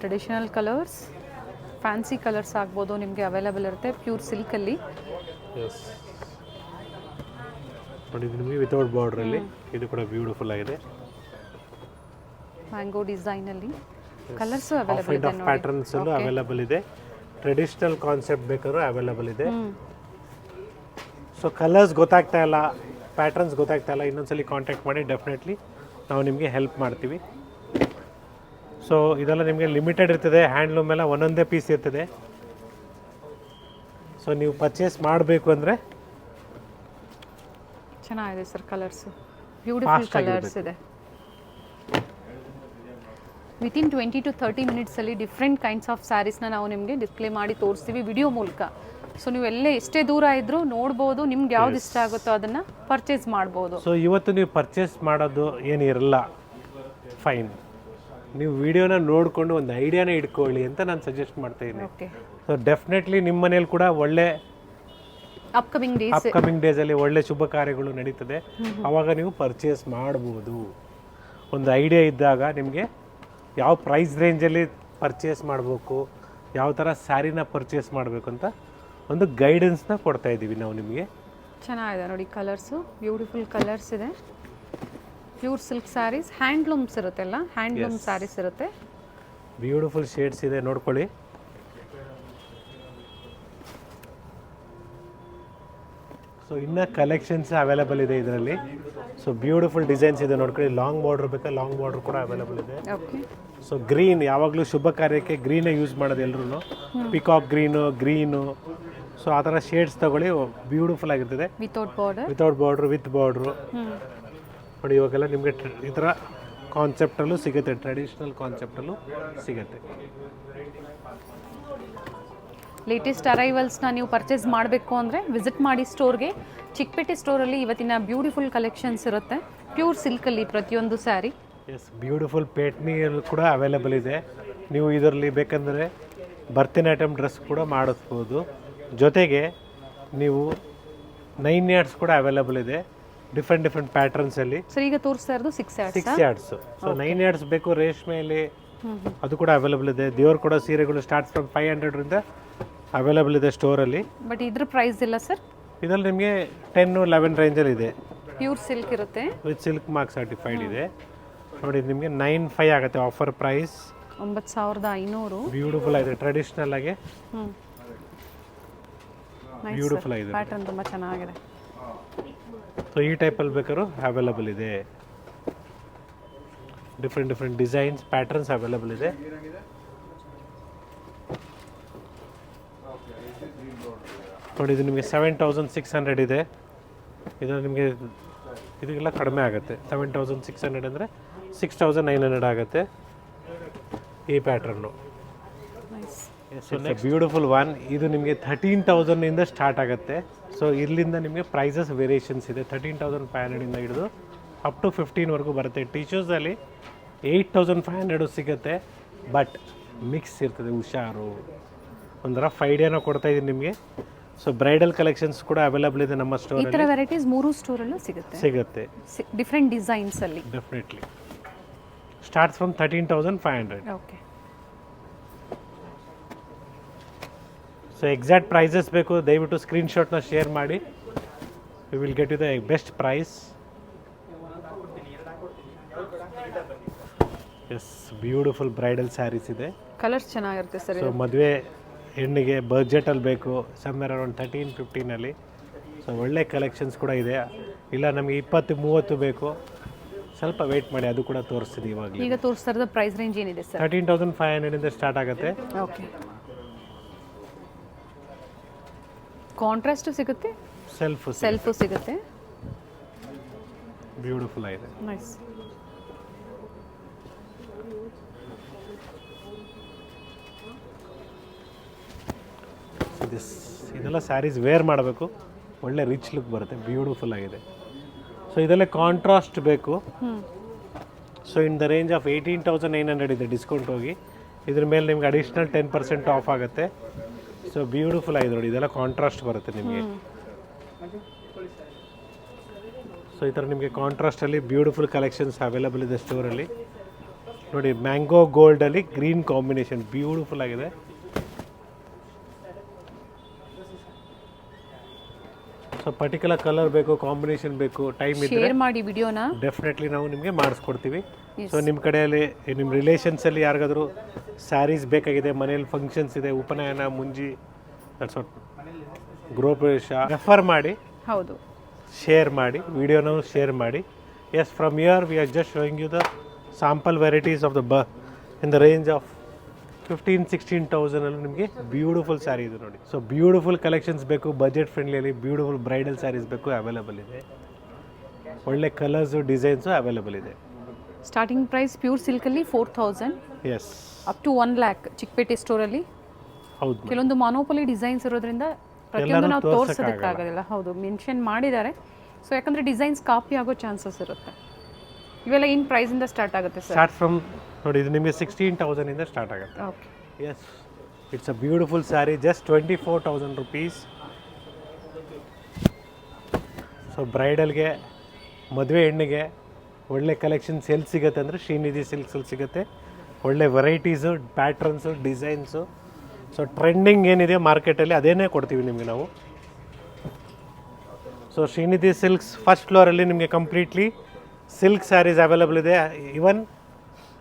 Traditional colours, fancy colours ಆಗ್ಬೋದು, ನಿಮಗೆ ಅವೈಲಬಲ್ ಇರುತ್ತೆ ಪ್ಯೂರ್ ಸಿಲ್ಕಲ್ಲಿ. ಎಸ್ ನೋಡಿ, ಇದು ನಿಮಗೆ ವಿತೌಟ್ ಬಾರ್ಡ್ರಲ್ಲಿ, ಇದು ಕೂಡ ಬ್ಯೂಟಿಫುಲ್ ಆಗಿದೆ. ಮ್ಯಾಂಗೋ ಡಿಸೈನಲ್ಲಿ ಕಲರ್ಸು ಅವೈಲಬಲ್ ಇದೆ ನೋಡಿ. ಪ್ಯಾಟರ್ನ್ಸ್ ಎಲ್ಲ ಅವೈಲಬಲ್ ಇದೆ. ಟ್ರೆಡಿಷನಲ್ ಕಾನ್ಸೆಪ್ಟ್ ಬೇಕಾದ್ರೂ ಅವೈಲಬಲ್ ಇದೆ. ಸೊ ಕಲರ್ಸ್ ಗೊತ್ತಾಗ್ತಾ ಇಲ್ಲ, ಪ್ಯಾಟರ್ನ್ಸ್ ಗೊತ್ತಾಗ್ತಾ ಇಲ್ಲ, ಇನ್ನೊಂದ್ಸಲಿ ಕಾಂಟ್ಯಾಕ್ಟ್ ಮಾಡಿ, ಡೆಫಿನೆಟ್ಲಿ ನಾವು ನಿಮಗೆ ಹೆಲ್ಪ್ ಮಾಡ್ತೀವಿ. ಸೊ ಇದೆಲ್ಲ ನಿಮಗೆ ಲಿಮಿಟೆಡ್ ಇರ್ತದೆ, ಹ್ಯಾಂಡ್ಲೂಮ್ ಎಲ್ಲ ಒಂದೊಂದೇ ಪೀಸ್ ಇರ್ತದೆ. ಸೊ ನೀವು ಪರ್ಚೇಸ್ ಮಾಡಬೇಕು ಅಂದರೆ ಚೆನ್ನಾಗಿದೆ ಸರ್ ಕಲರ್ಸು, ಬ್ಯೂಟಿಫುಲ್ ಕಲರ್ಸ್ ಇದೆ. ವಿತಿನ್ 20 to 30 ಮಿನಿಟ್ಸಲ್ಲಿ ಡಿಫ್ರೆಂಟ್ ಕೈಂಡ್ಸ್ ಆಫ್ ಸ್ಯಾರೀಸ್ನ ನಾವು ನಿಮಗೆ ಡಿಸ್ಪ್ಲೇ ಮಾಡಿ ತೋರಿಸ್ತೀವಿ ವಿಡಿಯೋ ಮೂಲಕ. ಸೊ ನೀವು ಎಲ್ಲೇ ಎಷ್ಟೇ ದೂರ ಇದ್ರೂ ನೋಡ್ಬೋದು, ನಿಮ್ಗೆ ಯಾವ್ದು ಇಷ್ಟ ಆಗುತ್ತೋ ಅದನ್ನು ಪರ್ಚೇಸ್ ಮಾಡ್ಬೋದು. ಸೊ ಇವತ್ತು ನೀವು ಪರ್ಚೇಸ್ ಮಾಡೋದು ಏನಿರಲ್ಲ, ಫೈನ್, ನೀವು ವಿಡಿಯೋನ ನೋಡಿಕೊಂಡು ಒಂದು ಐಡಿಯಾನ ಇಟ್ಕೊಳ್ಳಿ ಅಂತ ನಾನು ಸಜೆಸ್ಟ್ ಮಾಡ್ತಾ ಇದ್ದೀನಿ. ಓಕೆ. ಸೊ ಡೆಫಿನೆಟ್ಲಿ ನಿಮ್ಮ ಮನೇಲಿ ಕೂಡ ಒಳ್ಳೆ ಅಪ್ಕಮಿಂಗ್ ಡೇಸಲ್ಲಿ ಒಳ್ಳೆ ಶುಭ ಕಾರ್ಯಗಳು ನಡೀತದೆ, ಆವಾಗ ನೀವು ಪರ್ಚೇಸ್ ಮಾಡ್ಬೋದು. ಒಂದು ಐಡಿಯಾ ಇದ್ದಾಗ ನಿಮಗೆ ಯಾವ ಪ್ರೈಸ್ ರೇಂಜಲ್ಲಿ ಪರ್ಚೇಸ್ ಮಾಡಬೇಕು, ಯಾವ ಥರ ಸ್ಯಾರಿನ ಪರ್ಚೇಸ್ ಮಾಡಬೇಕು ಅಂತ ಒಂದು ಗೈಡೆನ್ಸ್ನ ಕೊಡ್ತಾ ಇದ್ದೀವಿ ನಾವು ನಿಮಗೆ. ಚೆನ್ನಾಗಿದೆ ನೋಡಿ ಕಲರ್ಸು, ಬ್ಯೂಟಿಫುಲ್ ಕಲರ್ಸ್ ಇದೆ. ಪ್ಯೂರ್ ಸಿಲ್ಕ್ ಸ್ಯಾರೀಸ್, ಹ್ಯಾಂಡ್ಲೂಮ್ಸ್ ಇರುತ್ತೆಲ್ಲ, ಹ್ಯಾಂಡ್ಲೂಮ್ ಸ್ಯಾರೀಸ್ ಇರುತ್ತೆ. ಬ್ಯೂಟಿಫುಲ್ ಶೇಡ್ಸ್ ಇದೆ, ನೋಡ್ಕೊಳ್ಳಿ. ಸೊ ಇನ್ನು ಕಲೆಕ್ಷನ್ಸ್ ಅವೈಲಬಲ್ ಇದೆ ಇದರಲ್ಲಿ. ಸೊ ಬ್ಯೂಟಿಫುಲ್ ಡಿಸೈನ್ಸ್ ಇದೆ, ನೋಡ್ಕೊಳ್ಳಿ. ಲಾಂಗ್ ಬಾರ್ಡರ್ ಬೇಕಾ, ಲಾಂಗ್ ಬಾರ್ಡರ್ ಕೂಡ ಅವೈಲಬಲ್ ಇದೆ. ಓಕೆ. ಸೊ ಗ್ರೀನ್, ಯಾವಾಗಲೂ ಶುಭ ಕಾರ್ಯಕ್ಕೆ ಗ್ರೀನೇ ಯೂಸ್ ಮಾಡೋದು ಎಲ್ಲರೂ, ಪಿಕಾಕ್ ಗ್ರೀನು. ಸೊ ಆ ಥರ ಶೇಡ್ಸ್ ತಗೊಳ್ಳಿ, ಬ್ಯೂಟಿಫುಲ್ ಆಗಿರ್ತದೆ. ವಿತೌಟ್ ಬಾರ್ಡರ್, ವಿತ್ ಬಾರ್ಡ್ರು ನೋಡಿ. ಇವಾಗೆಲ್ಲ ನಿಮಗೆ ಈ ಥರ ಕಾನ್ಸೆಪ್ಟಲ್ಲೂ ಸಿಗುತ್ತೆ, ಟ್ರೆಡಿಷ್ನಲ್ ಕಾನ್ಸೆಪ್ಟಲ್ಲೂ ಸಿಗುತ್ತೆ. ಲೇಟೆಸ್ಟ್ ಅರೈವಲ್ಸ್ನ ನೀವು ಪರ್ಚೇಸ್ ಮಾಡಬೇಕು ಅಂದರೆ ವಿಸಿಟ್ ಮಾಡಿ ಸ್ಟೋರ್ಗೆ. ಚಿಕ್ಕಪೇಟೆ ಸ್ಟೋರಲ್ಲಿ ಇವತ್ತಿನ ಬ್ಯೂಟಿಫುಲ್ ಕಲೆಕ್ಷನ್ಸ್ ಇರುತ್ತೆ, ಪ್ಯೂರ್ ಸಿಲ್ಕಲ್ಲಿ ಪ್ರತಿಯೊಂದು ಸ್ಯಾರಿ. ಎಸ್, ಬ್ಯೂಟಿಫುಲ್ ಪೇಟ್ನಿಯಲ್ಲಿ ಕೂಡ ಅವೈಲಬಲ್ ಇದೆ. ನೀವು ಇದರಲ್ಲಿ ಬೇಕಂದರೆ ಭರತನಾಟ್ಯಂ ಡ್ರೆಸ್ ಕೂಡ ಮಾಡಿಸ್ಬೋದು. ಜೊತೆಗೆ ನೀವು 9 yards ಕೂಡ ಅವೈಲಬಲ್ ಇದೆ, ಡಿಫ್ರೆಂಟ್ ಪ್ಯಾಟರ್ನ್ಸಲ್ಲಿ. ಸರ್ ಈಗ ತೋರಿಸ್ತಾ ಇರೋದು 6 yards. ಸೊ 9 yards ಬೇಕು ರೇಷ್ಮೆಯಲ್ಲಿ, ಅದು ಕೂಡ ಅವೈಲಬಲ್ ಇದೆ. ದೇವ್ರು ಕೂಡ ಸೀರೆಗಳು ಸ್ಟಾರ್ಟ್ ಫ್ರಮ್ 500 ಅವೈಲಬಲ್ ಇದೆ ಸ್ಟೋರಲ್ಲಿ. ಬಟ್ ಇದ್ರ ಪ್ರೈಸ್ ಇಲ್ಲ ಸರ್, ಇದರಲ್ಲಿ ನಿಮಗೆ 10-11 ರೇಂಜಲ್ಲಿ ಇದೆ. ಪ್ಯೂರ್ ಸಿಲ್ಕ್ ಇರುತ್ತೆ, ವಿತ್ ಸಿಲ್ಕ್ ಮಾರ್ಕ್ ಸರ್ಟಿಫೈಡ್ ಇದೆ. ನೋಡಿ ನಿಮಗೆ 9,500 ಆಗುತ್ತೆ ಆಫರ್ ಪ್ರೈಸ್. 9,500. ಬ್ಯೂಟಿಫುಲ್ ಆಗಿದೆ, ಟ್ರೆಡಿಷನಲ್ ಆಗಿ ಬ್ಯೂಟಿಫುಲ್ ಆಗಿದೆ, ಪ್ಯಾಟರ್ನ್ ತುಂಬ ಚೆನ್ನಾಗಿದೆ. ಸೊ ಈ ಟೈಪಲ್ಲಿ ಬೇಕಾದ್ರೂ ಅವೈಲಬಲ್ ಇದೆ. ಡಿಫ್ರೆಂಟ್ ಡಿಸೈನ್ಸ್, ಪ್ಯಾಟರ್ನ್ಸ್ ಅವೈಲಬಲ್ ಇದೆ. ನೋಡಿ ಇದು ನಿಮಗೆ 7,600 ಇದೆ. ಇದು ನಿಮಗೆ ಇದಕ್ಕೆಲ್ಲ ಕಡಿಮೆ ಆಗುತ್ತೆ. 7,600 ಅಂದರೆ 6,900 ಆಗುತ್ತೆ ಈ ಪ್ಯಾಟ್ರನ್ನು. Beautiful one. ಇದು ನಿಮಗೆ 13,000 ಸ್ಟಾರ್ಟ್ ಆಗುತ್ತೆ. ಸೊ ಇಲ್ಲಿಂದ ನಿಮಗೆ ಪ್ರೈಸಸ್ ವೇರಿಯೇಷನ್ಸ್ ಇದೆ. 13,500 ಹಿಡಿದು ಅಪ್ ಟು 15ವರೆಗೂ ಬರುತ್ತೆ. ಟೀಚರ್ಸಲ್ಲಿ 8,500 ಸಿಗುತ್ತೆ, ಬಟ್ ಮಿಕ್ಸ್ ಇರ್ತದೆ, ಹುಷಾರು. ಒಂದು ರಫ್ ಐಡಿಯಾನ ಕೊಡ್ತಾ ಇದ್ದೀನಿ ನಿಮಗೆ. ಸೊ ಬ್ರೈಡಲ್ ಕಲೆಕ್ಷನ್ಸ್ ಕೂಡ ಅವೈಲಬಲ್ ಇದೆ ನಮ್ಮ ಸ್ಟೋರ್. ಈ ಥರ ವೆರೈಟೀಸ್ 3 ಸ್ಟೋರಲ್ಲೂ ಸಿಗುತ್ತೆ, ಡಿಫ್ರೆಂಟ್ ಡಿಸೈನ್ಸ್ ಅಲ್ಲಿ. Definitely starts from 13,500. ಓಕೆ. ಸೊ ಎಕ್ಸಾಕ್ಟ್ ಪ್ರೈಸಸ್ ಬೇಕು, ದಯವಿಟ್ಟು ಸ್ಕ್ರೀನ್ಶಾಟ್ನ ಶೇರ್ ಮಾಡಿ. We will get you the best price. Yes beautiful bridal saris ಇದೆ. ಕಲರ್ಸ್ ಚೆನ್ನಾಗಿರುತ್ತೆ ಸರ್. ಸೊ ಮದುವೆ ಹೆಣ್ಣಿಗೆ ಬಜೆಟಲ್ಲಿ ಬೇಕು, ಸಮ್ವೇರ್ ಅರೌಂಡ್ 13-15 ಸೊ ಒಳ್ಳೆ ಕಲೆಕ್ಷನ್ಸ್ ಕೂಡ ಇದೆ. ಇಲ್ಲ ನಮಗೆ 20-30 ಬೇಕು, ಸ್ವಲ್ಪ ವೆಯ್ಟ್ ಮಾಡಿ, ಅದು ಕೂಡ ತೋರಿಸ್ತೀನಿ ಇವಾಗ. ಈಗ ತೋರಿಸ್ತಾ ಇರೋದು ಪ್ರೈಸ್ ರೇಂಜ್ ಏನಿದೆ ಸರ್? 13,500 ಸ್ಟಾರ್ಟ್ ಆಗುತ್ತೆ. ಓಕೆ, ಕಾಂಟ್ರಾಸ್ಟ್ ಸಿಗುತ್ತೆ, ಸೆಲ್ಫ್ ಸಿಗುತ್ತೆ. ಬ್ಯೂಟಿಫುಲ್ ಆಗಿದೆ. ನೈಸ್. ಇದೆಲ್ಲ ಸ್ಯಾರೀಸ್ ವೇರ್ ಮಾಡಬೇಕು, ಒಳ್ಳೆ ರಿಚ್ ಲುಕ್ ಬರುತ್ತೆ, ಬ್ಯೂಟಿಫುಲ್ ಆಗಿದೆ. ಸೊ ಇದೆಲ್ಲ ಕಾಂಟ್ರಾಸ್ಟ್ ಬೇಕು. So in the range of 18,900 ಇದೆ ಡಿಸ್ಕೌಂಟ್ ಹೋಗಿ. ಇದ್ರ ಮೇಲೆ ನಿಮ್ಗೆ ಅಡಿಷ್ನಲ್ 10% ಆಫ್ ಆಗುತ್ತೆ. ಸೊ ಬ್ಯೂಟಿಫುಲ್ ಆಗಿದೆ ನೋಡಿ, ಇದೆಲ್ಲ ಕಾಂಟ್ರಾಸ್ಟ್ ಬರುತ್ತೆ ನಿಮಗೆ. ಸೊ ಈ ಥರ ನಿಮಗೆ ಕಾಂಟ್ರಾಸ್ಟಲ್ಲಿ ಬ್ಯೂಟಿಫುಲ್ ಕಲೆಕ್ಷನ್ಸ್ ಅವೈಲಬಲ್ ಇದೆ ಸ್ಟೋರಲ್ಲಿ ನೋಡಿ. ಮ್ಯಾಂಗೋ ಗೋಲ್ಡಲ್ಲಿ ಗ್ರೀನ್ ಕಾಂಬಿನೇಷನ್ ಬ್ಯೂಟಿಫುಲ್ ಆಗಿದೆ. ಸೊ ಪರ್ಟಿಕ್ಯುಲರ್ ಕಲರ್ ಬೇಕು, ಕಾಂಬಿನೇಷನ್ ಬೇಕು, ಟೈಮ್ ಇದ್ದರೆ ಶೇರ್ ಮಾಡಿ ವಿಡಿಯೋನ, ಡೆಫಿನೆಟ್ಲಿ ನಾವು ನಿಮಗೆ ಮಾಡಿಸ್ಕೊಡ್ತೀವಿ. ಸೊ ನಿಮ್ಮ ಕಡೆಯಲ್ಲಿ ನಿಮ್ಮ ರಿಲೇಷನ್ಸಲ್ಲಿ ಯಾರಿಗಾದರೂ ಸ್ಯಾರೀಸ್ ಬೇಕಾಗಿದೆ, ಮನೇಲಿ ಫಂಕ್ಷನ್ಸ್ ಇದೆ, ಉಪನಯನ, ಮುಂಜಿ, ದಟ್ಸ್ ವಾಟ್, ಗೃಹಪ್ರವೇಶ, ರೆಫರ್ ಮಾಡಿ, ಹೌದು, ಶೇರ್ ಮಾಡಿ, ವಿಡಿಯೋನ ಶೇರ್ ಮಾಡಿ. Yes, from here we are just showing you the sample varieties of the in the range of 15,000-16,000 ಅಲ್ಲಿ ನಿಮಗೆ ಬ್ಯೂಟಿಫುಲ್ ಸ್ಯಾರಿ ಇದೆ ನೋಡಿ. ಸೊ ಬ್ಯೂಟಿಫುಲ್ ಕಲೆಕ್ಷನ್ಸ್ ಬೇಕು, ಬಜೆಟ್ ಫ್ರೆಂಡ್ಲಿಯಲ್ಲಿ ಬ್ಯೂಟಿಫುಲ್ ಬ್ರೈಡಲ್ ಸ್ಯಾರೀಸ್ ಬೇಕು, ಅವೈಲಬಲ್ ಇದೆ. ಒಳ್ಳೆ ಕಲರ್ಸು, ಡಿಸೈನ್ಸು ಅವೈಲಬಲ್ ಇದೆ. ಸ್ಟಾರ್ಟಿಂಗ್ ಪ್ರೈಸ್ ಪ್ಯೂರ್ ಸಿಲ್ಕಲ್ಲಿ 4,000, yes, up to 1 lakh Chikkapete ಸ್ಟೋರಲ್ಲಿ. ಹೌದು, ಕೆಲವೊಂದು ಮಾನೋಪಲಿ ಡಿಸೈನ್ಸ್ ಇರೋದ್ರಿಂದ ಪ್ರತಿಯೊಂದು ನಾವು ತೋರಿಸೋದಕ್ಕಾಗೋದಿಲ್ಲ. ಹೌದು, ಮೆನ್ಷನ್ ಮಾಡಿದ್ದಾರೆ. ಸೊ ಯಾಕಂದರೆ ಡಿಸೈನ್ಸ್ ಕಾಪಿ ಆಗೋ ಚಾನ್ಸಸ್ ಇರುತ್ತೆ. ಇವೆಲ್ಲ ಏನು ಪ್ರೈಸಿಂದ ಸ್ಟಾರ್ಟ್ ಆಗುತ್ತೆ ಸರ್? ಸ್ಟಾರ್ಟ್ ಫ್ರಮ್ ನೋಡಿ, ಇದು ನಿಮಗೆ 16,000 ಇಂದ ಸ್ಟಾರ್ಟ್ ಆಗುತ್ತೆ. Okay, yes, it's a beautiful sari, just 24,000 rupees. So ಬ್ರೈಡಲ್ಗೆ, ಮದುವೆ ಹೆಣ್ಣಿಗೆ ಒಳ್ಳೆ ಕಲೆಕ್ಷನ್ಸ್ ಎಲ್ಲಿ ಸಿಗುತ್ತೆ ಅಂದರೆ ಶ್ರೀನಿಧಿ ಸಿಲ್ಕ್ಸಲ್ಲಿ ಸಿಗುತ್ತೆ. ಒಳ್ಳೆ varieties, patterns, designs. So trending ಏನಿದೆ ಮಾರ್ಕೆಟಲ್ಲಿ ಅದೇನೇ ಕೊಡ್ತೀವಿ ನಿಮಗೆ ನಾವು. ಸೊ ಶ್ರೀನಿಧಿ ಸಿಲ್ಕ್ಸ್ ಫಸ್ಟ್ ಫ್ಲೋರಲ್ಲಿ ನಿಮಗೆ ಕಂಪ್ಲೀಟ್ಲಿ ಸಿಲ್ಕ್ ಸ್ಯಾರೀಸ್ ಅವೈಲಬಲ್ ಇದೆ. ಇವನ್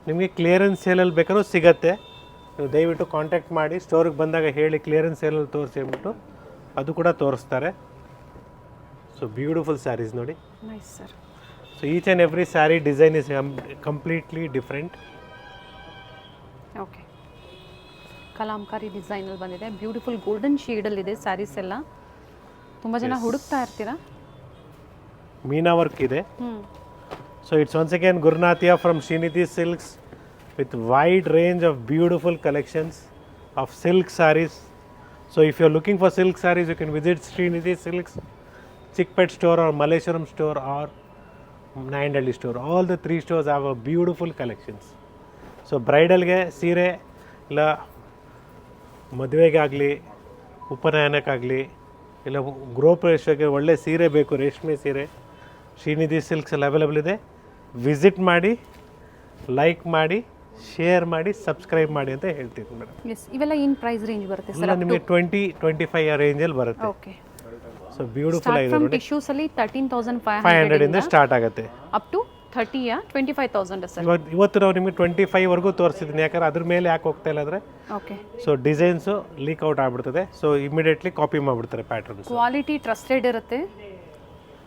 ನಿಮಗೆ ಕ್ಲಿಯರೆನ್ಸ್ ಸೇಲಲ್ಲಿ ಬೇಕಾದ್ರೂ ಸಿಗುತ್ತೆ. ನೀವು ದಯವಿಟ್ಟು ಕಾಂಟ್ಯಾಕ್ಟ್ ಮಾಡಿ, ಸ್ಟೋರಿಗೆ ಬಂದಾಗ ಹೇಳಿ ಕ್ಲಿಯರೆನ್ಸ್ ಸೇಲಲ್ಲಿ ತೋರಿಸಿ ಅಂದ್ಬಿಟ್ಟು ಅದು ಕೂಡ ತೋರಿಸ್ತಾರೆ. ಸೊ ಬ್ಯೂಟಿಫುಲ್ ಸ್ಯಾರೀಸ್ ನೋಡಿ. Nice sir. So each and every sari design is completely different. Okay, Kalamkari ಡಿಸೈನಲ್ಲಿ ಬಂದಿದೆ. ಬ್ಯೂಟಿಫುಲ್ ಗೋಲ್ಡನ್ ಶೇಡಲ್ಲಿದೆ ಸ್ಯಾರೀಸ್ ಎಲ್ಲ. ತುಂಬ ಜನ ಹುಡುಕ್ತಾ ಇರ್ತೀರಾ. ಮೀನಾ ವರ್ಕ್ ಇದೆ. So it's once again Gurnathia from Srinidhi Silks with wide range of beautiful collections of silk sarees. So if you're looking for silk sarees, you can visit Srinidhi Silks, Chickpet store or Malleshwaram store or Nayandahalli store. All the 3 stores have a beautiful collections. So bridal ge ಸೀರೆ ಇಲ್ಲ ಮದುವೆಗಾಗಲಿ, ಉಪನಯನಕ್ಕಾಗಲಿ, ಇಲ್ಲ ಗೃಹಪ್ರವೇಶಕ್ಕೆ ಒಳ್ಳೆ ಸೀರೆ ಬೇಕು, ರೇಷ್ಮೆ ಸೀರೆ, Srinidhi ಸಿಲ್ಕ್ಸಲ್ಲಿ available ಇದೆ. Visit ಮಾಡಿ, ಲೈಕ್ ಮಾಡಿ, ಶೇರ್ ಮಾಡಿ, ಸಬ್ಸ್ಕ್ರೈಬ್ ಮಾಡಿ ಅಂತ ಹೇಳ್ತೀನಿ ಮೇಡಮ್. ಎಸ್, ಇವೆಲ್ಲ ಏನು ಪ್ರೈಸ್ ರೇಂಜ್ ಬರುತ್ತೆ ಸರ್? ಇಲ್ಲ ನಿಮಗೆ 20-25 ರೇಂಜಲ್ಲಿ ಬರುತ್ತೆ. ಓಕೆ. ಸೊ ಬ್ಯೂಟಿಫುಲ್ ಆಗಿದೆ ನೋಡಿ. ಟಿಶ್ಯೂಸ್ ಅಲ್ಲಿ 13,500 ಇಂದ ಸ್ಟಾರ್ಟ್ ಆಗುತ್ತೆ. Up to 25,000 sir. ಇವತ್ತು ನಾವು ನಿಮಗೆ 25 ವರೆಗೂ ತೋರಿಸಿದ್ದೀನಿ. ಯಾಕಂದ್ರೆ ಅದ್ರ ಮೇಲೆ ಯಾಕೆ ಹೋಗ್ತಾ ಇಲ್ಲ ಅಂದರೆ, okay, so designs leak out ಆಗ್ಬಿಡ್ತದೆ. ಸೊ ಇಮಿಡಿಯೇಟ್ಲಿ ಕಾಪಿ ಮಾಡಿಬಿಡ್ತಾರೆ ಪ್ಯಾಟರ್ನ್ಸ್. ಕ್ವಾಲಿಟಿ ಟ್ರಸ್ಟೆಡ್ ಇರುತ್ತೆ.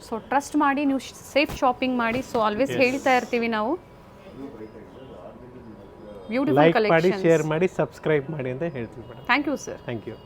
ಸೊ ಟ್ರಸ್ಟ್ ಮಾಡಿ ನೀವು ಸೇಫ್ ಶಾಪಿಂಗ್ ಮಾಡಿ. ಸೊ ಆಲ್ವೇಸ್ ಹೇಳ್ತಾ ಇರ್ತೀವಿ ನಾವು. ಬ್ಯೂಟಿಫುಲ್ ಲೈಕ್ ಮಾಡಿ, ಕಲೆಕ್ಷನ್ಸ್. ಶೇರ್ ಮಾಡಿ, ಸಬ್ಸ್ಕ್ರೈಬ್ ಮಾಡಿ ಅಂತ ಹೇಳ್ತೀವಿ madam. Thank you sir. Thank you.